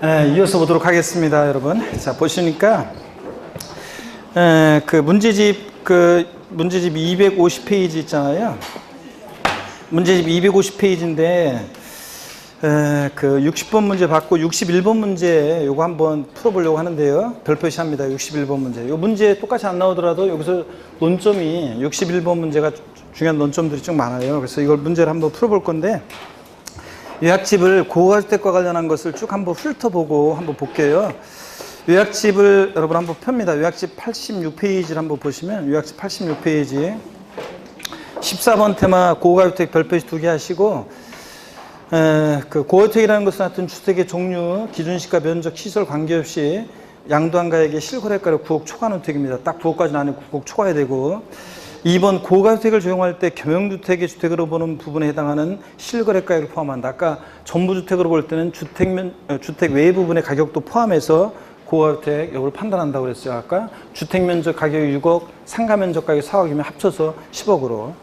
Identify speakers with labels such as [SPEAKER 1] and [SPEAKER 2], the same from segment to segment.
[SPEAKER 1] 이어서 보도록 하겠습니다, 여러분. 자, 보시니까 문제집 250페이지 있잖아요. 문제집 250페이지인데 60번 문제 받고 61번 문제 요거 한번 풀어보려고 하는데요. 별표시합니다. 61번 문제. 요 문제 똑같이 안 나오더라도 여기서 논점이 61번 문제가 중요한 논점들이 좀 많아요. 그래서 이걸 문제를 한번 풀어볼 건데, 요약집을 고가주택과 관련한 것을 쭉 한번 훑어보고 한번 볼게요. 요약집을 여러분 한번 펴니다. 요약집 86페이지를 한번 보시면, 요약집 86페이지 14번 테마 고가주택 별표시 2개 하시고, 고가주택이라는 것은 하여튼 주택의 종류, 기준시가, 면적, 시설 관계없이 양도한가액의 실거래가를 9억 초과하는 주택입니다. 딱 9억까지는 아니고 9억 초과해야 되고, 2번 고가주택을 적용할 때 겸용주택의 주택으로 보는 부분에 해당하는 실거래가액을 포함한다. 아까 전부주택으로 볼 때는 주택 외 부분의 가격도 포함해서 고가주택 이걸 판단한다고 그랬어요. 아까 주택면적 가격이 6억, 상가면적 가격이 4억이면 합쳐서 10억으로.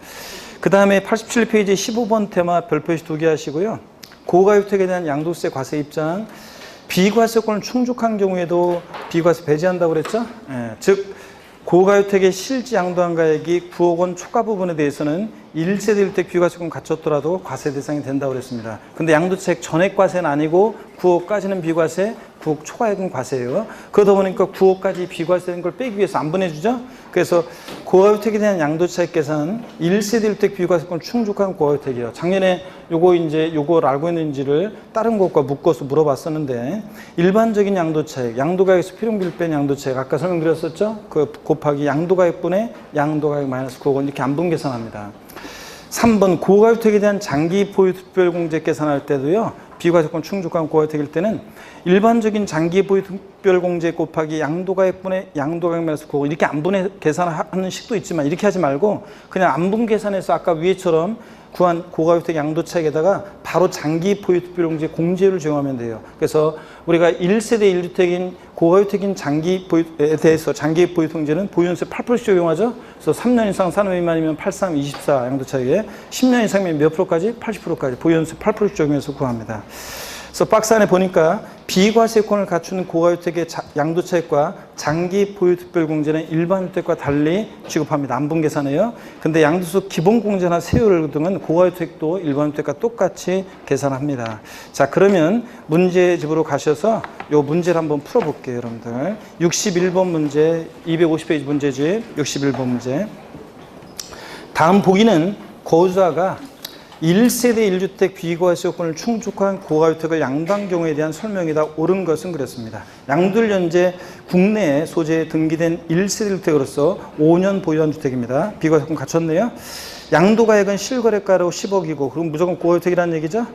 [SPEAKER 1] 그 다음에 87페이지 15번 테마 별표시 2개 하시고요. 고가주택에 대한 양도세 과세 입장, 비과세권을 충족한 경우에도 비과세 배제한다고 그랬죠. 즉 고가주택의 실지 양도한가액이 9억 원 초과 부분에 대해서는 1세대 1택 비과세권 갖췄더라도 과세 대상이 된다고 그랬습니다. 근데 양도책 전액 과세는 아니고 9억까지는 비과세, 9억 초과액은 과세예요. 그러다 보니까 9억까지 비과세된 걸 빼기 위해서 안 보내주죠. 그래서 고가주택에 대한 양도차익 계산 1세대 1택 비과세권 충족한 고가주택이에요. 작년에 요걸 알고 있는지를 다른 것과 묶어서 물어봤었는데, 일반적인 양도차익, 양도가액에서 필요비를 뺀 양도차익 아까 설명드렸었죠. 그 곱하기 양도가액분의 양도가액 마이너스 9억 원 이렇게 안분 계산합니다. 3번 고가주택에 대한 장기 보유 특별공제 계산할 때도요, 비과세권 충족한 고가주택일 때는 일반적인 장기 보유 특별공제 곱하기 양도가액분의 양도가액 마이너스 9억 이렇게 안분해 계산하는 식도 있지만, 이렇게 하지 말고 그냥 안분 계산해서 아까 위에처럼 구한 고가주택 양도차익에다가 바로 장기 보유 특별공제 공제를 적용하면 돼요. 그래서 우리가 1세대 1주택인 고가주택인 장기 보유에 대해서 장기 보유 통제는 보유연수 8%씩 적용하죠. 그래서 3년 이상 산업 미만이면 83, 24 양도차익에, 10년 이상이면 몇 프로까지? 80%까지 보유연수 8%씩 적용해서 구합니다. 그래서 박스 안에 보니까 비과세권을 갖춘 고가주택의 양도차익과 장기 보유특별공제는 일반 주택과 달리 취급합니다. 안분 계산해요. 근데 양도소 기본공제나 세율 등은 고가주택도 일반 주택과 똑같이 계산합니다. 자, 그러면 문제집으로 가셔서 요 문제를 한번 풀어볼게요, 여러분들. 61번 문제, 250페이지 문제집 61번 문제. 다음 보기는 거주자가 1세대 1주택 비과세요건을 충족한 고가주택을 양도한 경우에 대한 설명이다. 옳은 것은 그렇습니다. 양도를 현재 국내에 소재에 등기된 1세대 1주택으로서 5년 보유한 주택입니다. 비과세요건 갖췄네요. 양도가액은 실거래가로 10억이고, 그럼 무조건 고가주택이라는 얘기죠.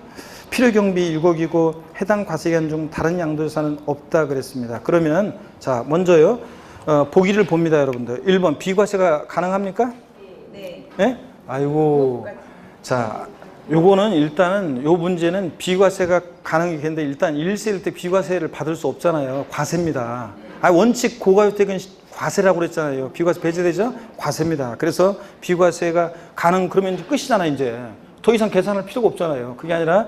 [SPEAKER 1] 필요경비 6억이고 해당 과세기간 중 다른 양도자산은 없다 그랬습니다. 그러면 자, 먼저요, 보기를 봅니다, 여러분들. 1번 비과세가 가능합니까?
[SPEAKER 2] 네.
[SPEAKER 1] 네? 아이고. 자, 요거는 일단은 요 문제는 비과세가 가능하겠는데, 일단 1세 1택 비과세를 받을 수 없잖아요. 과세입니다. 원칙 고가주택은 과세라고 그랬잖아요. 비과세 배제되죠? 과세입니다. 그래서 비과세가 그러면 이제 끝이잖아요. 이제 더 이상 계산할 필요가 없잖아요. 그게 아니라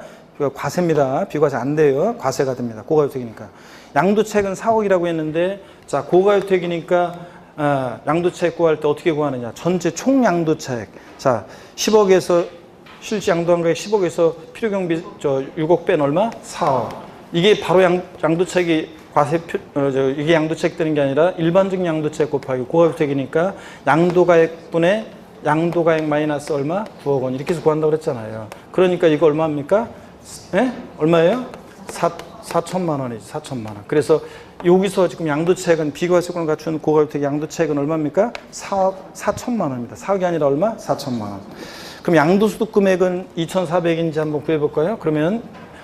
[SPEAKER 1] 과세입니다. 비과세 안 돼요. 과세가 됩니다. 고가주택이니까. 양도차익은 4억이라고 했는데, 자, 고가주택이니까 양도차익 구할 때 어떻게 구하느냐? 전체 총 양도차익. 자, 10억에서 실지 양도한가액 10억에서 필요경비 6억 뺀 얼마? 4억. 이게 바로 양도차익이 이게 양도차익 되는 게 아니라 일반적인 양도차익 곱하기 고가주택이니까 양도가액분의 양도가액 마이너스 얼마? 9억 원. 이렇게 해서 구한다고 그랬잖아요. 그러니까 이거 얼마입니까? 네? 얼마예요? 4천만 원이지, 4천만 원. 그래서 여기서 지금 양도차익은 비과세권을 갖춘 고가주택 양도차익은 얼마입니까? 4천만 원입니다. 4억이 아니라 얼마? 4천만 원. 그럼 양도소득 금액은 2,400인지 한번 구해볼까요? 그러면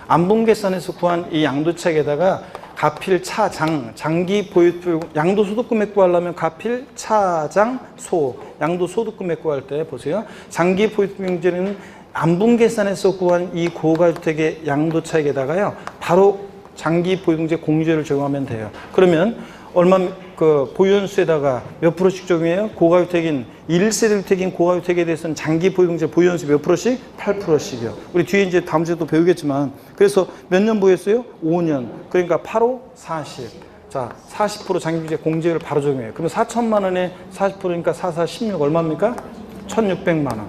[SPEAKER 1] 안분 계산에서 구한 이 양도차익에다가 가필, 차장, 장기 보유, 양도소득 금액 구하려면 가필, 차장, 소, 양도소득 금액 구할 때 보세요. 장기 보유 경제는 안분 계산에서 구한 이 고가주택의 양도차익에다가요, 바로 장기 보유공제 공제를 적용하면 돼요. 그러면 얼마 그 보유연수에다가 몇 프로씩 적용해요? 고가주택인 1세대 주택인 고가주택에 대해서는 장기 보유공제 보유연수 몇 프로씩? 8%씩이요. 우리 뒤에 이제 다음 주에도 배우겠지만 그래서 몇 년 보유했어요? 5년. 그러니까 8, 5, 40. 자, 40% 장기보유제 공제를 바로 적용해요. 그러면 4천만 원에 40%니까 4, 4, 16 얼마입니까? 1,600만 원.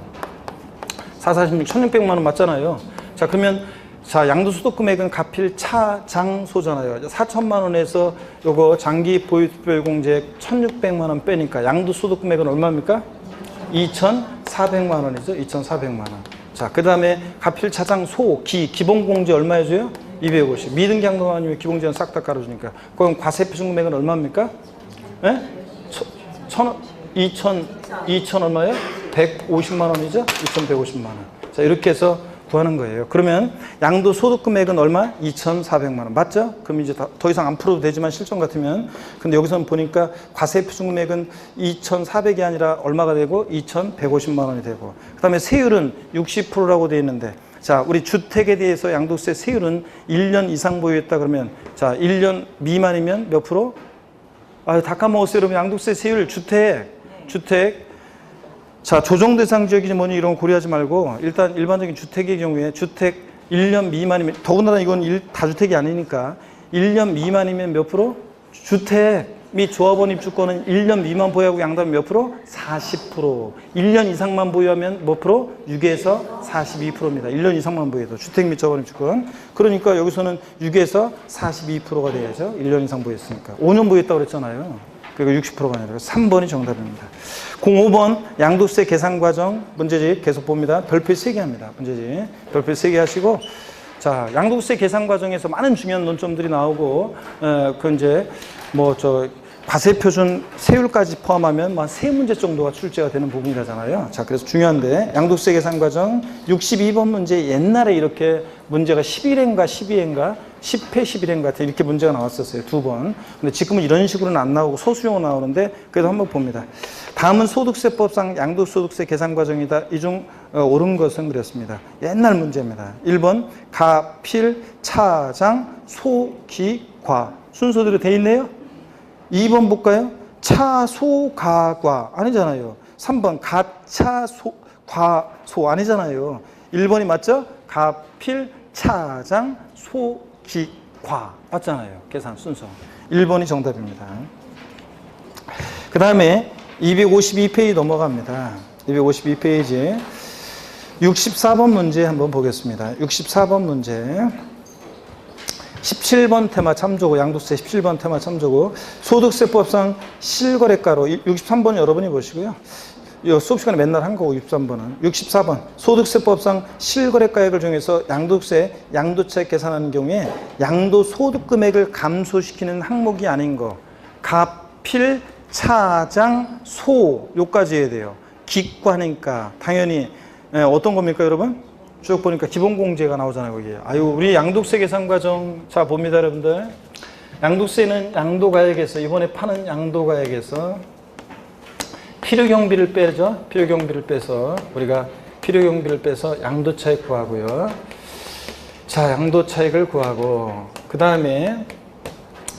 [SPEAKER 1] 4, 4, 16, 1,600만 원 맞잖아요. 자, 그러면 자, 양도소득 금액은 가필 차장소잖아요. 4천만 원에서 요거 장기 보유특별공제 1,600만 원 빼니까 양도소득 금액은 얼마입니까? 2,400만 원이죠. 2,400만 원. 자, 그 다음에 가필 차장소 기본공제 얼마 해줘요? 250. 미등기 양도 아니면 기본공제는 싹 다 깔아주니까. 그럼 과세표준 금액은 얼마입니까? 예? 2,000 얼마예요? 150만 원이죠? 2,150만 원. 자, 이렇게 해서 구하는 거예요. 그러면 양도소득 금액은 얼마? 2,400만 원. 맞죠? 그럼 이제 더 이상 안 풀어도 되지만 실전 같으면. 근데 여기서는 보니까 과세표준 금액은 2,400이 아니라 얼마가 되고 2,150만 원이 되고. 그 다음에 세율은 60%라고 되어 있는데 자, 우리 주택에 대해서 양도세 세율은 1년 이상 보유했다 그러면 자, 1년 미만이면 몇 프로? 아, 다 까먹었어요. 여러분 양도세 세율 주택 자, 조정 대상 지역이지 뭐니 이런 거 고려하지 말고 일단 일반적인 주택의 경우에 주택 1년 미만이면 더군다나 이건 다주택이 아니니까 1년 미만이면 몇 프로? 주택 및 조합원 입주권은 1년 미만 보유하고 양도하면 몇 프로? 40%. 1년 이상만 보유하면 몇 프로? 6에서 42%입니다. 1년 이상만 보유해도 주택 및 조합원 입주권. 그러니까 여기서는 6에서 42%가 돼야죠. 1년 이상 보유했으니까. 5년 보유했다고 그랬잖아요. 그리고 60%가 아니라 3번이 정답입니다. 05번 양도세 계산 과정 문제집 계속 봅니다. 별표 3개 합니다. 문제집 별표 3개 하시고 자, 양도세 계산 과정에서 많은 중요한 논점들이 나오고 그 이제 과세표준 세율까지 포함하면 한 3문제 정도가 출제가 되는 부분이라잖아요. 자, 그래서 중요한데 양도세 계산 과정 62번 문제 옛날에 이렇게 문제가 11회인가 12회인가 10회 11회인가 같아 이렇게 문제가 나왔었어요. 2번. 근데 지금은 이런 식으로는 안 나오고 소수용으로 나오는데 그래도 한번 봅니다. 다음은 소득세법상 양도소득세 계산 과정이다. 이 중 옳은 것은 그랬습니다. 옛날 문제입니다. 1번 가필 차장 소기과 순서대로 돼 있네요. 2번 볼까요? 차소가과 아니잖아요. 3번 가차소과소 아니잖아요. 1번이 맞죠? 가필 차장 소기과 맞잖아요. 계산 순서 1번이 정답입니다. 그 다음에 252페이지 넘어갑니다. 252페이지 64번 문제 한번 보겠습니다. 64번 문제 17번 테마 참조고 양도세 17번 테마 참조고 소득세법상 실거래가로 63번 여러분이 보시고요. 수업 시간에 맨날 한 거고 63번은 64번 소득세법상 실거래가액을 정해서 양도차익 계산하는 경우에 양도소득 금액을 감소시키는 항목이 아닌 거 가필 차장 소 요까지 해야 돼요. 기과니까 당연히 어떤 겁니까 여러분? 쭉 보니까 기본공제가 나오잖아요, 거기에. 아유, 우리 양도세 계산 과정, 자, 봅니다, 여러분들. 양도세는 양도가액에서, 이번에 파는 양도가액에서 필요경비를 빼죠. 필요경비를 빼서, 우리가 필요경비를 빼서 양도차익 구하고요. 자, 양도차익을 구하고, 그 다음에,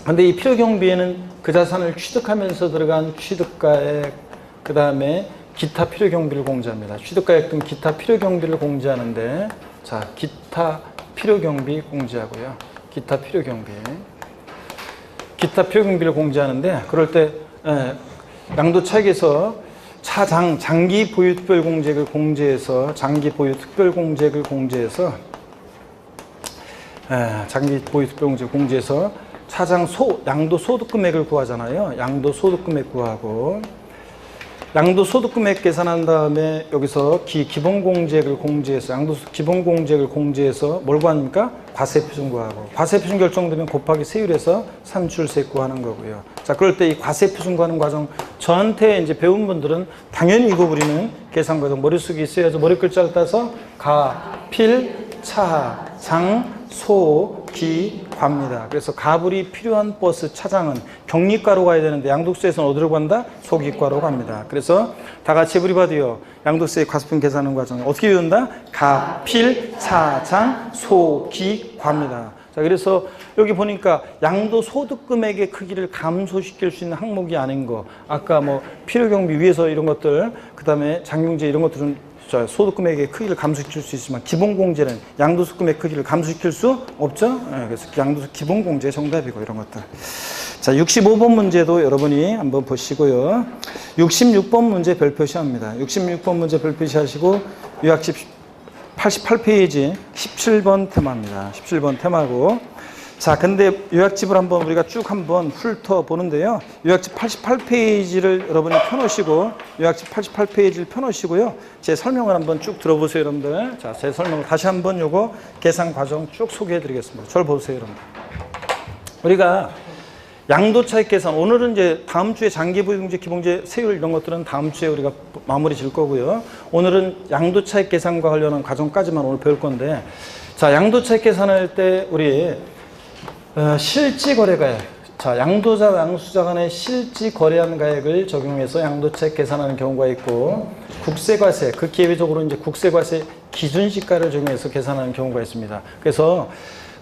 [SPEAKER 1] 근데 이 필요경비에는 그 자산을 취득하면서 들어간 취득가액, 그 다음에 기타 필요경비를 공제합니다. 취득가액 등 기타 필요경비를 공제하는데 자, 기타 필요경비 공제하고요. 기타 필요경비를 공제하는데 그럴 때 양도차익에서 장기 보유 특별공제액을 공제해서 장기 보유 특별공제액을 공제해서 차장 양도소득금액을 구하잖아요. 양도소득금액 구하고 양도소득금액 계산한 다음에 여기서 기본공제액을 공제해서 기본공제액을 공제해서 뭘 구합니까? 과세표준 구하고 과세표준 결정되면 곱하기 세율에서 산출세 구하는 거고요. 자, 그럴 때 이 과세표준 구하는 과정 저한테 이제 배운 분들은 당연히 이거 우리는 계산 과정 머릿속에 있어야죠. 머리 글자를 따서 가필 차장 소기과입니다. 그래서 가불이 필요한 버스 차장은 경리과로 가야 되는데 양도세에서는 어디로 간다? 소기과로 갑니다. 그래서 다 같이 에브리바디요. 양도세 과세표준 계산하는 과정 어떻게 외운다? 가필 차장 소기과입니다. 자, 그래서 여기 보니까 양도소득 금액의 크기를 감소시킬 수 있는 항목이 아닌 거. 아까 뭐 필요경비 위에서 이런 것들, 그 다음에 장용제 이런 것들은 소득 금액의 크기를 감소시킬 수 있지만 기본공제는 양도소득 금액 크기를 감소시킬 수 없죠. 네, 그래서 양도소득 기본공제 정답이고 이런 것들. 자, 65번 문제도 여러분이 한번 보시고요. 66번 문제 별표시합니다. 66번 문제 별표시하시고 유학집 88페이지 17번 테마입니다. 17번 테마고. 자, 근데 요약집을 한번 우리가 쭉 한번 훑어보는데요. 요약집 88페이지를 여러분이 펴놓으시고, 요약집 88페이지를 펴놓으시고요. 제 설명을 한번 쭉 들어보세요, 여러분들. 자, 제 설명을 다시 한번 요거 계산 과정 쭉 소개해 드리겠습니다. 저를 보세요, 여러분들. 우리가 양도차익 계산, 오늘은 이제 다음 주에 장기부용제, 기본제, 세율 이런 것들은 다음 주에 우리가 마무리 질 거고요. 오늘은 양도차익 계산과 관련한 과정까지만 오늘 배울 건데, 자, 양도차익 계산할 때 우리 실지거래가액, 자, 양도자와 양수자 간의 실지거래한 가액을 적용해서 양도차익 계산하는 경우가 있고, 국세과세, 극히 예외적으로 이제 국세과세 기준시가를 적용해서 계산하는 경우가 있습니다. 그래서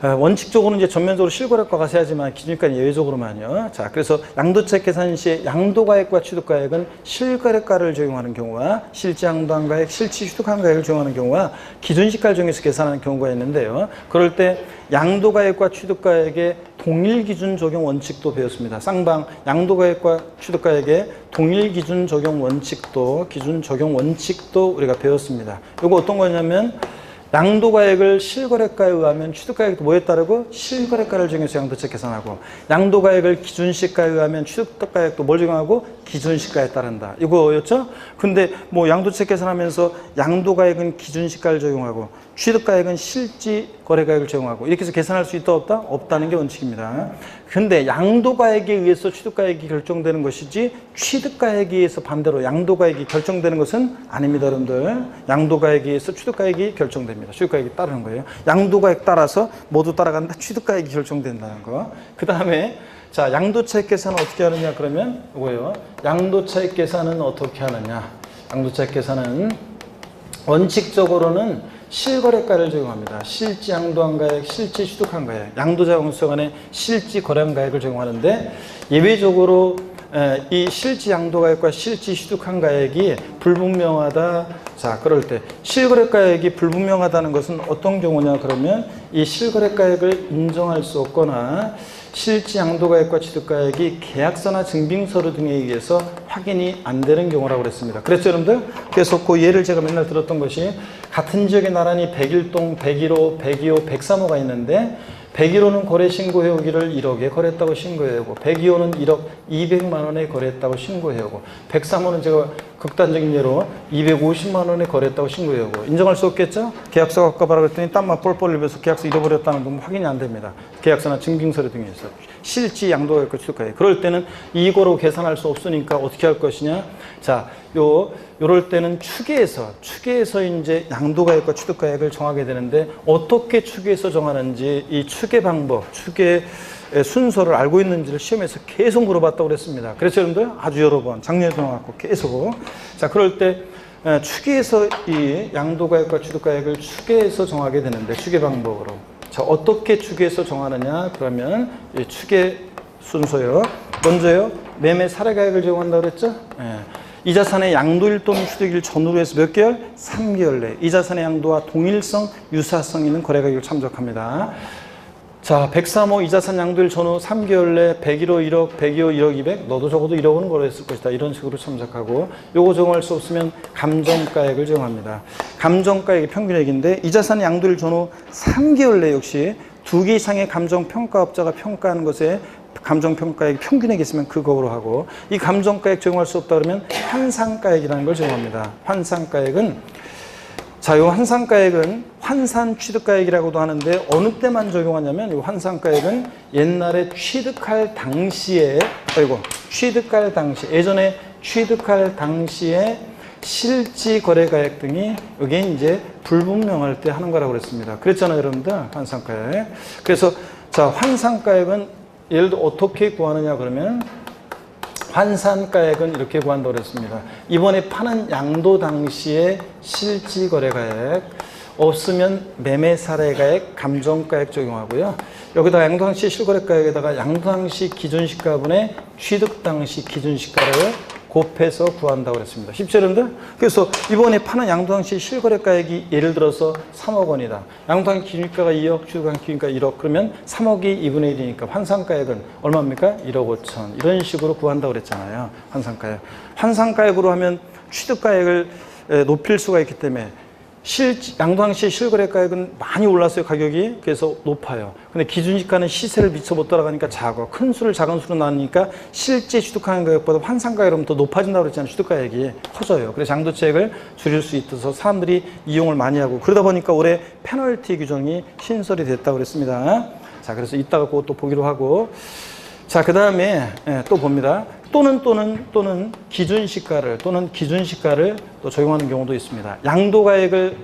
[SPEAKER 1] 원칙적으로는 이제 전면적으로 실거래가 과세하지만 기준가는 예외적으로만요. 자, 그래서 양도차익 계산 시에 양도가액과 취득가액은 실거래가를 적용하는 경우와 실지양도한 가액, 실지취득한 가액을 적용하는 경우와 기준시가를 적용해서 계산하는 경우가 있는데요. 그럴 때 양도가액과 취득가액의 동일 기준 적용 원칙도 배웠습니다. 쌍방 양도가액과 취득가액의 동일 기준 적용 원칙도 우리가 배웠습니다. 이거 어떤 거냐면 양도가액을 실거래가에 의하면 취득가액도 뭐에 따르고 실거래가를 적용해서 양도차익 계산하고, 양도가액을 기준시가에 의하면 취득가액도 뭘 적용하고 기준시가에 따른다. 이거였죠? 근데 뭐 양도차익 계산하면서 양도가액은 기준시가를 적용하고 취득가액은 실지거래가액을 적용하고 이렇게 해서 계산할 수 있다 없다? 없다는 게 원칙입니다. 근데 양도가액에 의해서 취득가액이 결정되는 것이지 취득가액에 의해서 반대로 양도가액이 결정되는 것은 아닙니다, 여러분들. 양도가액에 의해서 취득가액이 결정됩니다. 취득가액이 따르는 거예요. 양도가액 따라서 모두 따라간다. 취득가액이 결정된다는 거. 그 다음에 자, 양도차익 계산은 어떻게 하느냐 그러면 이거예요. 양도차익 계산은 어떻게 하느냐? 양도차익 계산은 원칙적으로는 실거래가를 적용합니다. 실지 양도한 가액, 실지 취득한 가액, 양도자 양수자 간의 실지 거래한 가액을 적용하는데, 예외적으로 이 실지 양도가액과 실지 취득한 가액이 불분명하다. 자, 그럴 때 실거래가액이 불분명하다는 것은 어떤 경우냐 그러면 이 실거래가액을 인정할 수 없거나 실지 양도가액과 취득가액이 계약서나 증빙서류 등에 의해서 확인이 안 되는 경우라고 그랬습니다. 그랬죠, 여러분들? 그래서 그 예를 제가 맨날 들었던 것이 같은 지역에 나란히 101동, 101호, 102호, 103호가 있는데 101호는 거래 신고 해오기를 1억에 거래했다고 신고해오고 102호는 1억 200만 원에 거래했다고 신고해오고 103호는 제가 극단적인 예로 250만 원에 거래했다고 신고해오고 인정할 수 없겠죠? 계약서 갖고 봐라 그랬더니 땀만 뻘뻘 흘려서 계약서 잃어버렸다는 건 확인이 안 됩니다. 계약서나 증빙서류 등에서 실지 양도가액과 취득가액. 그럴 때는 이거로 계산할 수 없으니까 어떻게 할 것이냐? 자, 요럴 때는 추계에서 이제 양도가액과 취득가액을 정하게 되는데 어떻게 추계해서 정하는지 이 추계 방법, 추계 순서를 알고 있는지를 시험에서 계속 물어봤다고 그랬습니다. 그래서 여러분들 아주 여러 번 작년에도 나왔고 계속. 자, 그럴 때 추계해서 이 양도가액과 취득가액을 추계해서 정하게 되는데 추계 방법으로. 자, 어떻게 추계해서 정하느냐? 그러면 이 추계 순서요. 먼저요. 매매 사례가액을 적용한다고 그랬죠? 이 자산의 양도일 또는 취득일 전후로 해서 몇 개월? 3개월 내 이 자산의 양도와 동일성, 유사성 있는 거래가격을 참작합니다. 자, 103호 이 자산 양도일 전후 3개월 내 101호 1억, 102호 1억 200, 너도 적어도 1억은 거래했을 것이다. 이런 식으로 참작하고, 요거 적용할 수 없으면 감정가액을 적용합니다. 감정가액이 평균액인데 이 자산의 양도일 전후 3개월 내 역시 2개 이상의 감정평가업자가 평가하는 것에 감정평가액 평균액이 있으면 그거로 하고, 이 감정가액 적용할 수 없다 그러면 환산가액이라는 걸 적용합니다. 환산가액은 자, 요 환산가액은 환산취득가액이라고도 하는데 어느 때만 적용하냐면 이 환산가액은 옛날에 취득할 당시에 예전에 취득할 당시에 실지거래가액 등이 여기에 이제 불분명할 때 하는 거라고 그랬습니다. 그랬잖아요, 여러분들. 환산가액. 그래서 자, 환산가액은 예를 들어 어떻게 구하느냐 그러면 환산가액은 이렇게 구한다고 그랬습니다. 이번에 파는 양도 당시에 실지거래가액, 없으면 매매사례가액, 감정가액 적용하고요. 여기다가 양도당시 실거래가액에다가 양도당시 기준시가분의 취득당시 기준시가를 곱해서 구한다고 그랬습니다. 쉽죠, 여러분들? 그래서 이번에 파는 양도당시 실거래가액이 예를 들어서 3억 원이다. 양도당시 기준시가가 2억, 취득당시 기준시가 1억. 그러면 3억이 2분의 1이니까 환산가액은 얼마입니까? 1억 5천. 이런 식으로 구한다고 그랬잖아요. 환산가액. 환산가액으로 하면 취득가액을 높일 수가 있기 때문에 양도당시 실거래가액은 많이 올랐어요, 가격이. 그래서 높아요. 근데 기준시가는 시세를 미처 못 따라가니까 작아. 큰 수를 작은 수로 나누니까 실제 취득하는 가격보다 환산가액은 더 높아진다고 그랬잖아요. 취득가액이 커져요. 그래서 양도채액을 줄일 수 있어서 사람들이 이용을 많이 하고, 그러다 보니까 올해 페널티 규정이 신설이 됐다고 그랬습니다. 자, 그래서 이따가 그것도 보기로 하고, 자, 그 다음에 또 봅니다. 또는 기준시가를 또 적용하는 경우도 있습니다. 양도가액을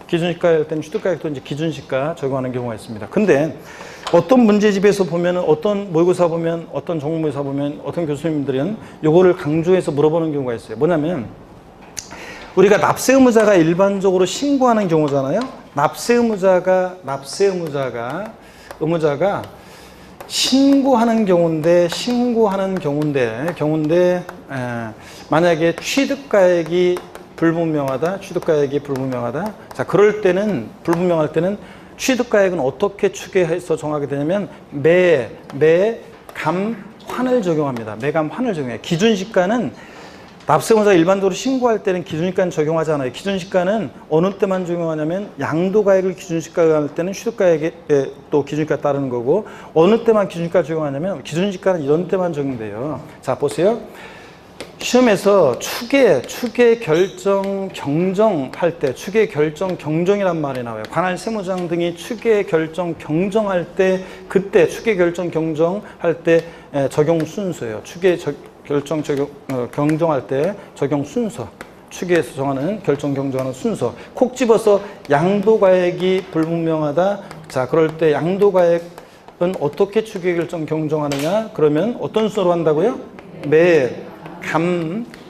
[SPEAKER 1] 기준시가에 할 때는 취득가액도 이제 기준시가 적용하는 경우가 있습니다. 근데 어떤 문제집에서 보면, 어떤 모의고사 보면, 어떤 전공모의고사 보면, 어떤 교수님들은 요거를 강조해서 물어보는 경우가 있어요. 뭐냐면, 우리가 납세 의무자가 일반적으로 신고하는 경우잖아요. 납세 의무자가 신고하는 경우인데 만약에 취득가액이 불분명하다. 자, 그럴 때는, 불분명할 때는 취득가액은 어떻게 추계해서 정하게 되냐면 매감환을 적용합니다. 매감환을 적용해요. 기준시가는 납세의무자가 일반적으로 신고할 때는 기준시가는 적용하지 않아요. 기준시가는 어느 때만 적용하냐면 양도가액을 기준시가로 할 때는 취득가액에 또 기준시가 따르는 거고, 어느 때만 기준시가 적용하냐면 기준시가는 이런 때만 적용돼요. 자, 보세요. 시험에서 추계 결정 경정할 때, 추계 결정 경정이란 말이 나와요. 관할 세무장 등이 추계 결정 경정할 때, 그때 추계 결정 경정할 때 적용 순서예요. 추계 결정 경정할 때 적용 순서, 추계에서 정하는 결정 경정하는 순서. 콕 집어서 양도가액이 불분명하다. 자, 그럴 때 양도가액은 어떻게 추계 결정 경정하느냐? 그러면 어떤 순서로 한다고요?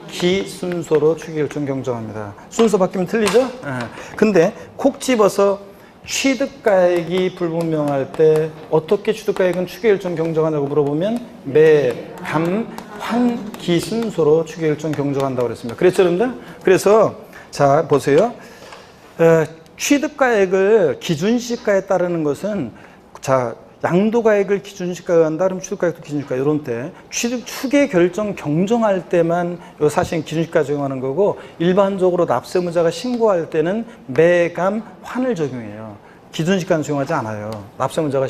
[SPEAKER 1] 기 순서로 추계 결정 경정합니다. 순서 바뀌면 틀리죠? 근데 콕 집어서 취득가액이 불분명할 때 어떻게 취득가액은 추계 결정 경정하냐고 물어보면 환기 순서로 추계 결정 경정한다고 그랬습니다. 그랬죠, 여러분들? 그래서 자, 보세요. 취득가액을 기준시가에 따르는 것은, 자, 양도가액을 기준시가에 한다 그러면 취득가액도 기준시가, 이런 때 추계 결정 경정할 때만 요 사실은 기준시가 적용하는 거고, 일반적으로 납세의무자가 신고할 때는 매감환을 적용해요. 기준시가는 적용하지 않아요. 납세의무자가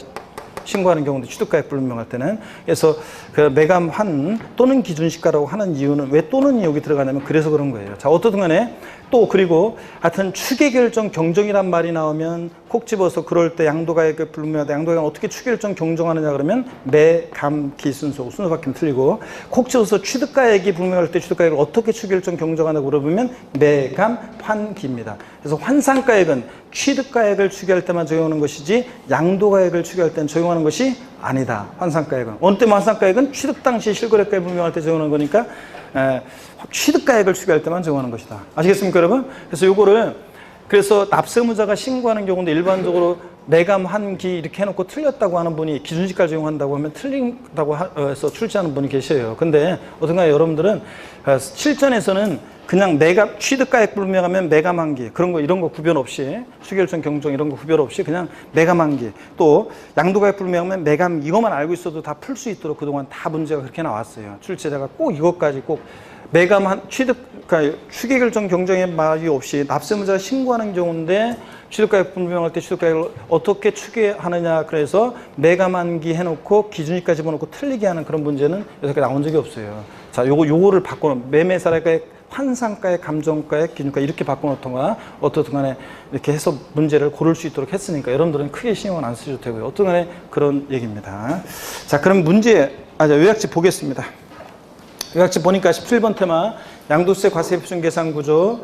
[SPEAKER 1] 신고하는 경우도 취득가액 불분명할 때는. 그래서 그 매감환 또는 기준시가라고 하는 이유는, 왜 또는이 여기 들어가냐면 그래서 그런 거예요. 자, 어떻든 간에 또, 그리고 하여튼 추계 결정 경정이란 말이 나오면 콕 집어서 그럴 때 양도가액을 불분명하다. 양도가액은 어떻게 추계 결정 경정하느냐 그러면 매감기 순서 바뀌면 틀리고, 콕 집어서 취득가액이 불분명할 때 취득가액을 어떻게 추계 결정 경정하냐고 물어보면 매감환기입니다. 그래서 환산가액은 취득가액을 추계할 때만 적용하는 것이지 양도가액을 추계할 때는 적용하는 것이 아니다. 환산가액은 어느 때만, 환산가액은 취득 당시 실거래가액 불분명할 때 적용하는 거니까 취득가액을 추계할 때만 적용하는 것이다. 아시겠습니까, 여러분? 그래서 요거를, 그래서 납세의무자가 신고하는 경우인데 일반적으로 매감환기 이렇게 해놓고 틀렸다고 하는 분이, 기준시가를 적용한다고 하면 틀린다고 해서 출제하는 분이 계셔요. 근데 어떤가 여러분들은 실전에서는 그냥 취득가액 불분명하면 매감환기, 그런 거, 이런 거 구별 없이, 추계결정 경정 이런 거 구별 없이 그냥 매감환기, 또 양도가액 불분명하면 매감, 이것만 알고 있어도 다 풀 수 있도록 그동안 다 문제가 그렇게 나왔어요. 출제자가 꼭 이것까지 꼭 추계결정 경정의 말이 없이 납세의무자가 신고하는 경우인데 취득가액 불분명할 때 취득가액을 어떻게 추계하느냐, 그래서 매감환기 해놓고 기준시가 집어넣고 틀리게 하는 그런 문제는 여태까지 나온 적이 없어요. 자, 요거를 매매사례가액, 환산가액, 감정가액, 기준가 이렇게 바꿔놓던가 어떻든 간에 이렇게 해서 문제를 고를 수 있도록 했으니까 여러분들은 크게 신경은 안 쓰셔도 되고요. 어떤 간에 그런 얘기입니다. 자, 그럼 요약집 보겠습니다. 요약집 보니까 17번 테마, 양도세 과세 표준 계산 구조.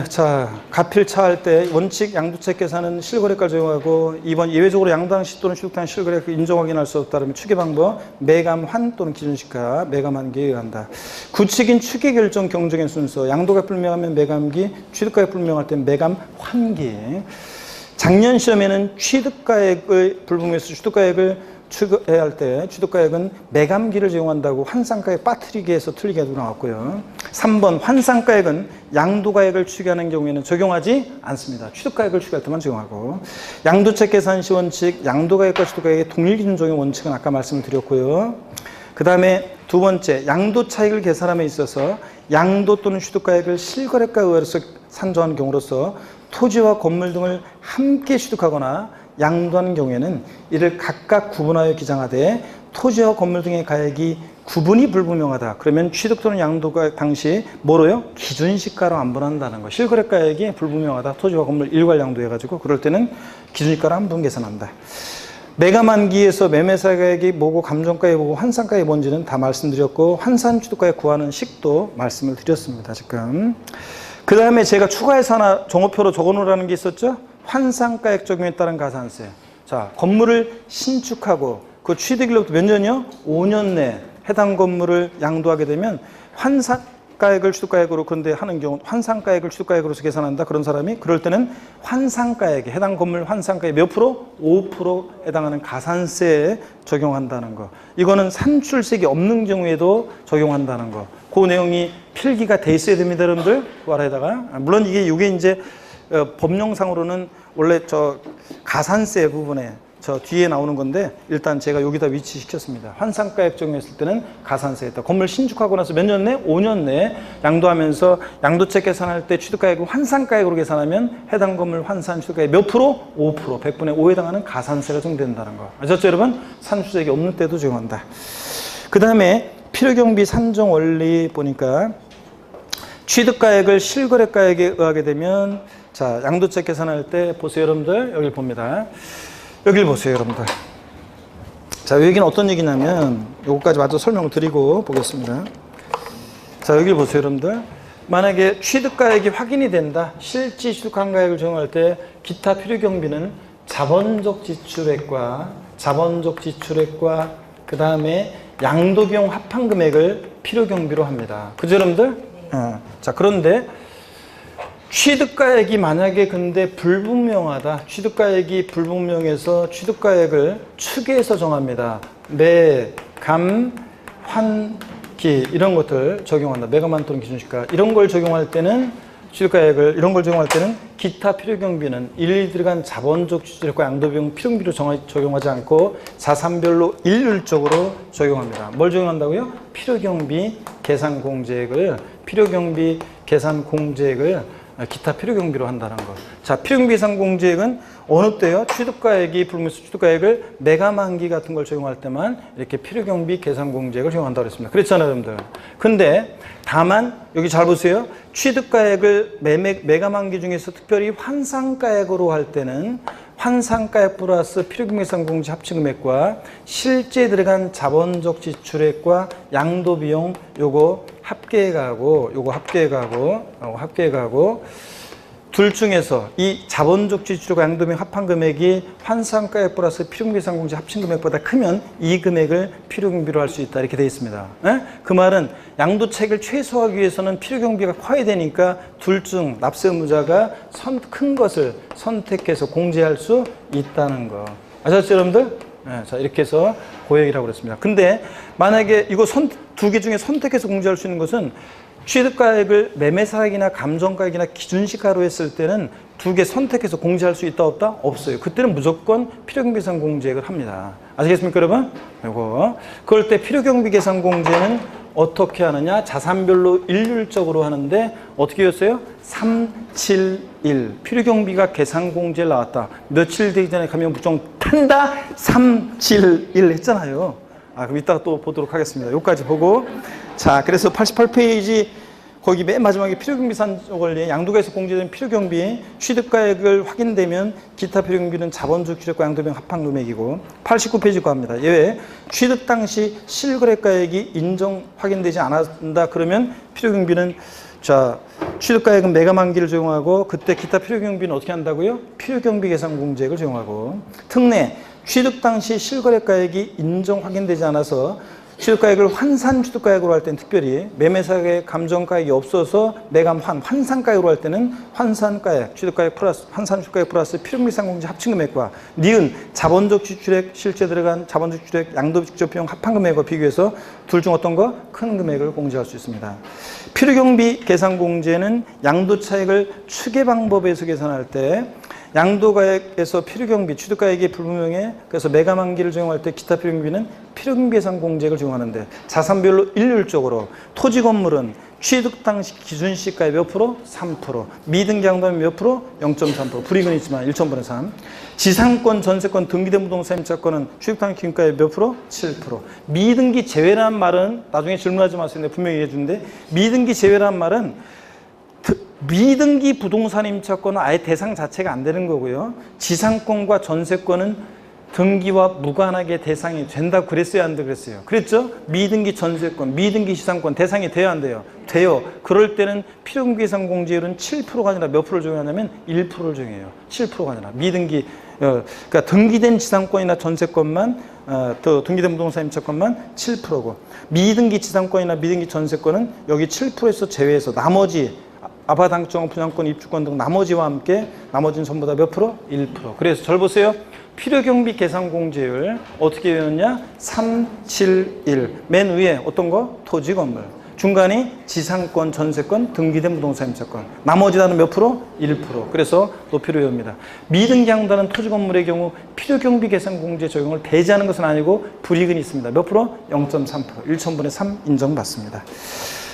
[SPEAKER 1] 자, 가필차할 때 원칙 양도세 계산은 실거래가를 적용하고, 2번 예외적으로 양도당시 또는 취득당시 실거래가 인정 확인할 수 없다면 추계 방법 매감환 또는 기준시가 매감환기에 의한다. 구칙인 추계 결정 경정의 순서, 양도가액 불명하면 매감기, 취득가액 불명할 때는 매감환기. 작년 시험에는 취득가액의 불분명해서 취득가액을 추가해야 할 때 취득가액은 매감기를 적용한다고 환산가액 빠뜨리기 해서 틀리게 나왔고요. 3번 환산가액은 양도가액을 추계하는 경우에는 적용하지 않습니다. 취득가액을 추계할 때만 적용하고 양도책 계산시 원칙, 양도가액과 취득가액의 동일기준 적용 원칙은 아까 말씀드렸고요. 그 다음에 두 번째, 양도 차익을 계산함에 있어서 양도 또는 취득가액을 실거래가에 의해서 산정한 경우로서 토지와 건물 등을 함께 취득하거나 양도하는 경우에는 이를 각각 구분하여 기장하되 토지와 건물 등의 가액이 구분이 불분명하다. 그러면 취득 또는 양도가 당시 뭐로요? 기준시가로 안분한다는 거. 실거래가액이 불분명하다. 토지와 건물 일괄 양도해가지고 그럴 때는 기준시가로 한분 계산한다. 매감만기에서 매매사가액이 뭐고 감정가액이 뭐고 환산가액이 뭔지는 다 말씀드렸고 환산취득가액 구하는 식도 말씀을 드렸습니다. 지금. 그 다음에 제가 추가해서 하나 종업표로 적어놓으라는 게 있었죠? 환산가액 적용에 따른 가산세. 자, 건물을 신축하고 그 취득일로부터 몇 년이요? 5년 내에 해당 건물을 양도하게 되면 환산가액을 취득가액으로 그런데 하는 경우 환산가액을 취득가액으로서 계산한다. 그런 사람이 그럴 때는 환산가액에 해당 건물 환산가액 몇 프로? 5% 해당하는 가산세에 적용한다는 거. 이거는 산출색이 없는 경우에도 적용한다는 거. 그 내용이 필기가 돼 있어야 됩니다, 여러분들. 그 아래다가 물론 이게 이제 법령상으로는 원래 저 가산세 부분에 저 뒤에 나오는 건데 일단 제가 여기다 위치시켰습니다. 환산가액 적용했을 때는 가산세였다. 건물 신축하고 나서 몇 년 내? 5년 내에 양도하면서 양도책 계산할 때 취득가액을 환산가액으로 계산하면 해당 건물 환산 취득가액 몇 프로? 5%. 100분의 5에 해당하는 가산세가 적용된다는 거. 아셨죠, 여러분? 산출세액이 없는 때도 적용한다. 그 다음에 필요경비 산정 원리 보니까 취득가액을 실거래가액에 의하게 되면 자, 양도책 계산할 때 보세요, 여러분들. 여기를 봅니다. 여기를 보세요, 여러분들. 자, 여기는 어떤 얘기냐면 요거까지 마저 설명을 드리고 보겠습니다. 자, 여기를 보세요, 여러분들. 만약에 취득가액이 확인이 된다. 실지 취득한 가액을 적용할 때 기타 필요경비는 자본적 지출액과 그 다음에 양도비용 합한금액을 필요경비로 합니다. 그죠, 여러분들? 자, 그런데 취득가액이 만약에 근데 불분명하다. 취득가액이 불분명해서 취득가액을 추계해서 정합니다. 매, 감, 환, 기 이런 것들 적용한다. 매감한 또는 기준시가 이런 걸 적용할 때는 취득가액을 이런 걸 적용할 때는 기타 필요경비는 일일이 들어간 자본적 지출액과 양도비용 필요경비로 적용하지 않고 자산별로 일률적으로 적용합니다. 뭘 적용한다고요? 필요경비 계산 공제액을 기타 필요경비로 한다는 거. 자, 필요경비 계산 공제액은 어느 때요? 취득가액이 불분명해서 취득가액을 매감한기 같은 걸 적용할 때만 이렇게 필요경비 계산 공제액을 적용한다고 그랬습니다. 그렇잖아요, 여러분들. 근데 다만 여기 잘 보세요. 취득가액을 매감한기 중에서 특별히 환산가액으로 할 때는 환산가액 플러스 필요경비 계산 공제 합치금액과 실제 들어간 자본적 지출액과 양도비용 요거 합계해가고 둘 중에서 이 자본적 지출과 양도비용 합한 금액이 환산가액 플러스 필요경비 계산 공제 합친 금액보다 크면 이 금액을 필요경비로 할 수 있다 이렇게 되어 있습니다. 그 말은 양도책을 최소화하기 위해서는 필요경비가 커야 되니까 둘 중 납세 의무자가 큰 것을 선택해서 공제할 수 있다는 거. 아셨죠, 여러분들? 자, 이렇게 해서 고액이라고 그랬습니다. 근데 만약에 이거 두 개 중에 선택해서 공제할 수 있는 것은 취득가액을 매매사액이나 감정가액이나 기준시가로 했을 때는 두 개 선택해서 공제할 수 있다 없다? 없어요. 그때는 무조건 필요경비 계산 공제액을 합니다. 아시겠습니까, 여러분? 요거. 그럴 때 필요경비 계산 공제는 어떻게 하느냐? 자산별로 일률적으로 하는데 어떻게 했어요? 371. 필요경비가 계산 공제를 나왔다. 며칠 되기 전에 가면 부정 탄다? 371 했잖아요. 그럼 이따가 또 보도록 하겠습니다. 여기까지 보고. 자, 그래서 88페이지 거기 맨 마지막에 필요경비 산정 원리 양도가에서 공제된 필요경비 취득가액을 확인되면 기타 필요경비는 자본적 취득과 양도비용 합한 금액이고 89페이지 거합니다. 예외 취득 당시 실거래가액이 인정 확인되지 않았다 그러면 필요경비는 자 취득가액은 매감한기를 적용하고 그때 기타 필요경비는 어떻게 한다고요? 필요경비 계산 공제액을 적용하고 특례 취득 당시 실거래가액이 인정 확인되지 않아서 취득가액을 환산 취득가액으로 할 때는 특별히 매매사의 감정가액이 없어서 매감 환산가액으로 할 때는 환산가액, 취득가액 플러스 환산 취득가액 플러스 필요금계상공제 합친금액과 니은 자본적 지출액 실제 들어간 자본적 지출액 양도 직접 비용 합한금액과 비교해서 둘 중 어떤 거? 큰 금액을 공제할 수 있습니다. 필요경비 계상공제는 양도 차익을 추계 방법에서 계산할 때 양도가액에서 필요경비, 취득가액이 불분명해 그래서 매감한기를 적용할 때 기타 필요경비는 필요경비 계산 공제액을 적용하는데 자산별로 일률적으로 토지 건물은 취득 당시 기준시가의 몇 프로? 3%. 미등기 양도하면 몇 프로? 0.3%. 불이익은 있지만 1,000분의 3. 지상권, 전세권, 등기된 부동산 임차권은 취득 당시 기준가의 몇 프로? 7%. 미등기 제외라는 말은 나중에 질문하지 마세요. 분명히 얘기해주는데 미등기 제외라는 말은 미등기 부동산 임차권은 아예 대상 자체가 안 되는 거고요. 지상권과 전세권은 등기와 무관하게 대상이 된다고 그랬어요, 안 돼 그랬어요? 그랬죠? 미등기 전세권, 미등기 지상권 대상이 돼야 안 돼요? 돼요. 그럴 때는 필요금비 계산 공제율은 7%가 아니라 몇 프로를 적용하냐면 1%를 적용해요. 7%가 아니라 미등기 그러니까 등기된 지상권이나 전세권만 또 등기된 부동산 임차권만 7%고 미등기 지상권이나 미등기 전세권은 여기 7%에서 제외해서 나머지 아파트 당첨, 분양권, 입주권 등 나머지와 함께 나머지는 전부 다 몇 프로? 1%. 그래서 절 보세요. 필요경비 계산공제율 어떻게 외웠냐? 3, 7, 1. 맨 위에 어떤 거? 토지 건물. 중간이 지상권, 전세권, 등기된 부동산 임차권. 나머지 단은 몇 프로? 1%. 그래서 높이로 외웁니다. 미등기 양도하는 토지 건물의 경우 필요경비 계산공제 적용을 배제하는 것은 아니고 불이익은 있습니다. 몇 프로? 0.3%. 1,000분의 3 인정받습니다.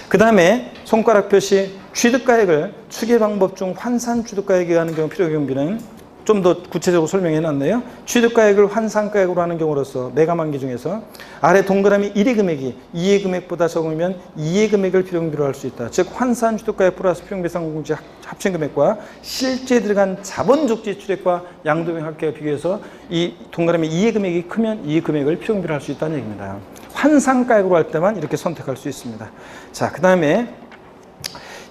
[SPEAKER 1] 그 다음에 손가락 표시 취득가액을 추계 방법 중 환산 취득가액에 하는 경우 필요경비는 좀 더 구체적으로 설명해 놨네요. 취득가액을 환산가액으로 하는 경우로서 매감한기 중에서 아래 동그라미 1의 금액이 2의 금액보다 적으면 2의 금액을 필요경비로 할 수 있다. 즉 환산 취득가액 플러스 필요경비상공제 합친 금액과 실제 들어간 자본적 지출액과 양도비용 합계에 비교해서 이 동그라미 2의 금액이 크면 2의 금액을 필요경비로 할 수 있다는 얘기입니다. 환산가액으로 할 때만 이렇게 선택할 수 있습니다. 자, 그 다음에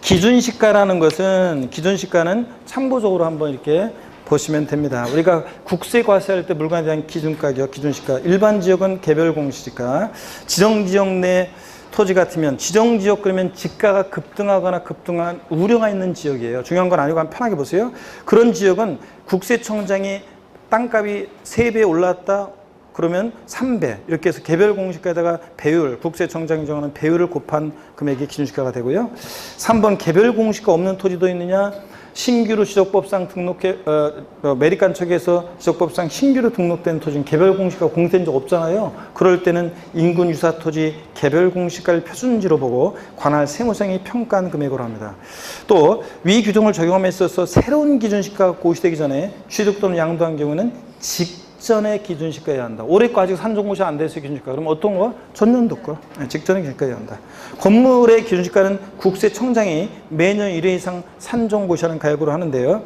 [SPEAKER 1] 기준시가라는 것은 기준시가는 참고적으로 한번 이렇게 보시면 됩니다. 우리가 국세과세할 때 물건에 대한 기준가격, 기준시가 일반 지역은 개별 공시지가 지정지역 내 토지 같으면 지정지역 그러면 지가가 급등하거나 급등한 우려가 있는 지역이에요. 중요한 건 아니고 한번 편하게 보세요. 그런 지역은 국세청장이 땅값이 3배 올랐다 그러면 3배 이렇게 해서 개별 공시가에다가 배율, 국세청장이 정하는 배율을 곱한 금액이 기준시가가 되고요. 3번 개별 공시가 없는 토지도 있느냐? 신규로 지적법상 등록해 매립간 척에서 지적법상 신규로 등록된 토지는 개별 공시가 공시된 적 없잖아요. 그럴 때는 인근 유사 토지 개별 공시가를 표준지로 보고 관할 세무상이 평가한 금액으로 합니다. 또 위 규정을 적용함에 있어서 새로운 기준시가가 고시되기 전에 취득 또는 양도한 경우는 직전에 기준시가해야 한다. 올해 거 아직 산정고시 안 돼서 기준시가. 그럼 어떤 거? 전년도 거. 직전에 기준시가해야 한다. 건물의 기준시가는 국세청장이 매년 1회 이상 산정고시하는 가액으로 하는데요.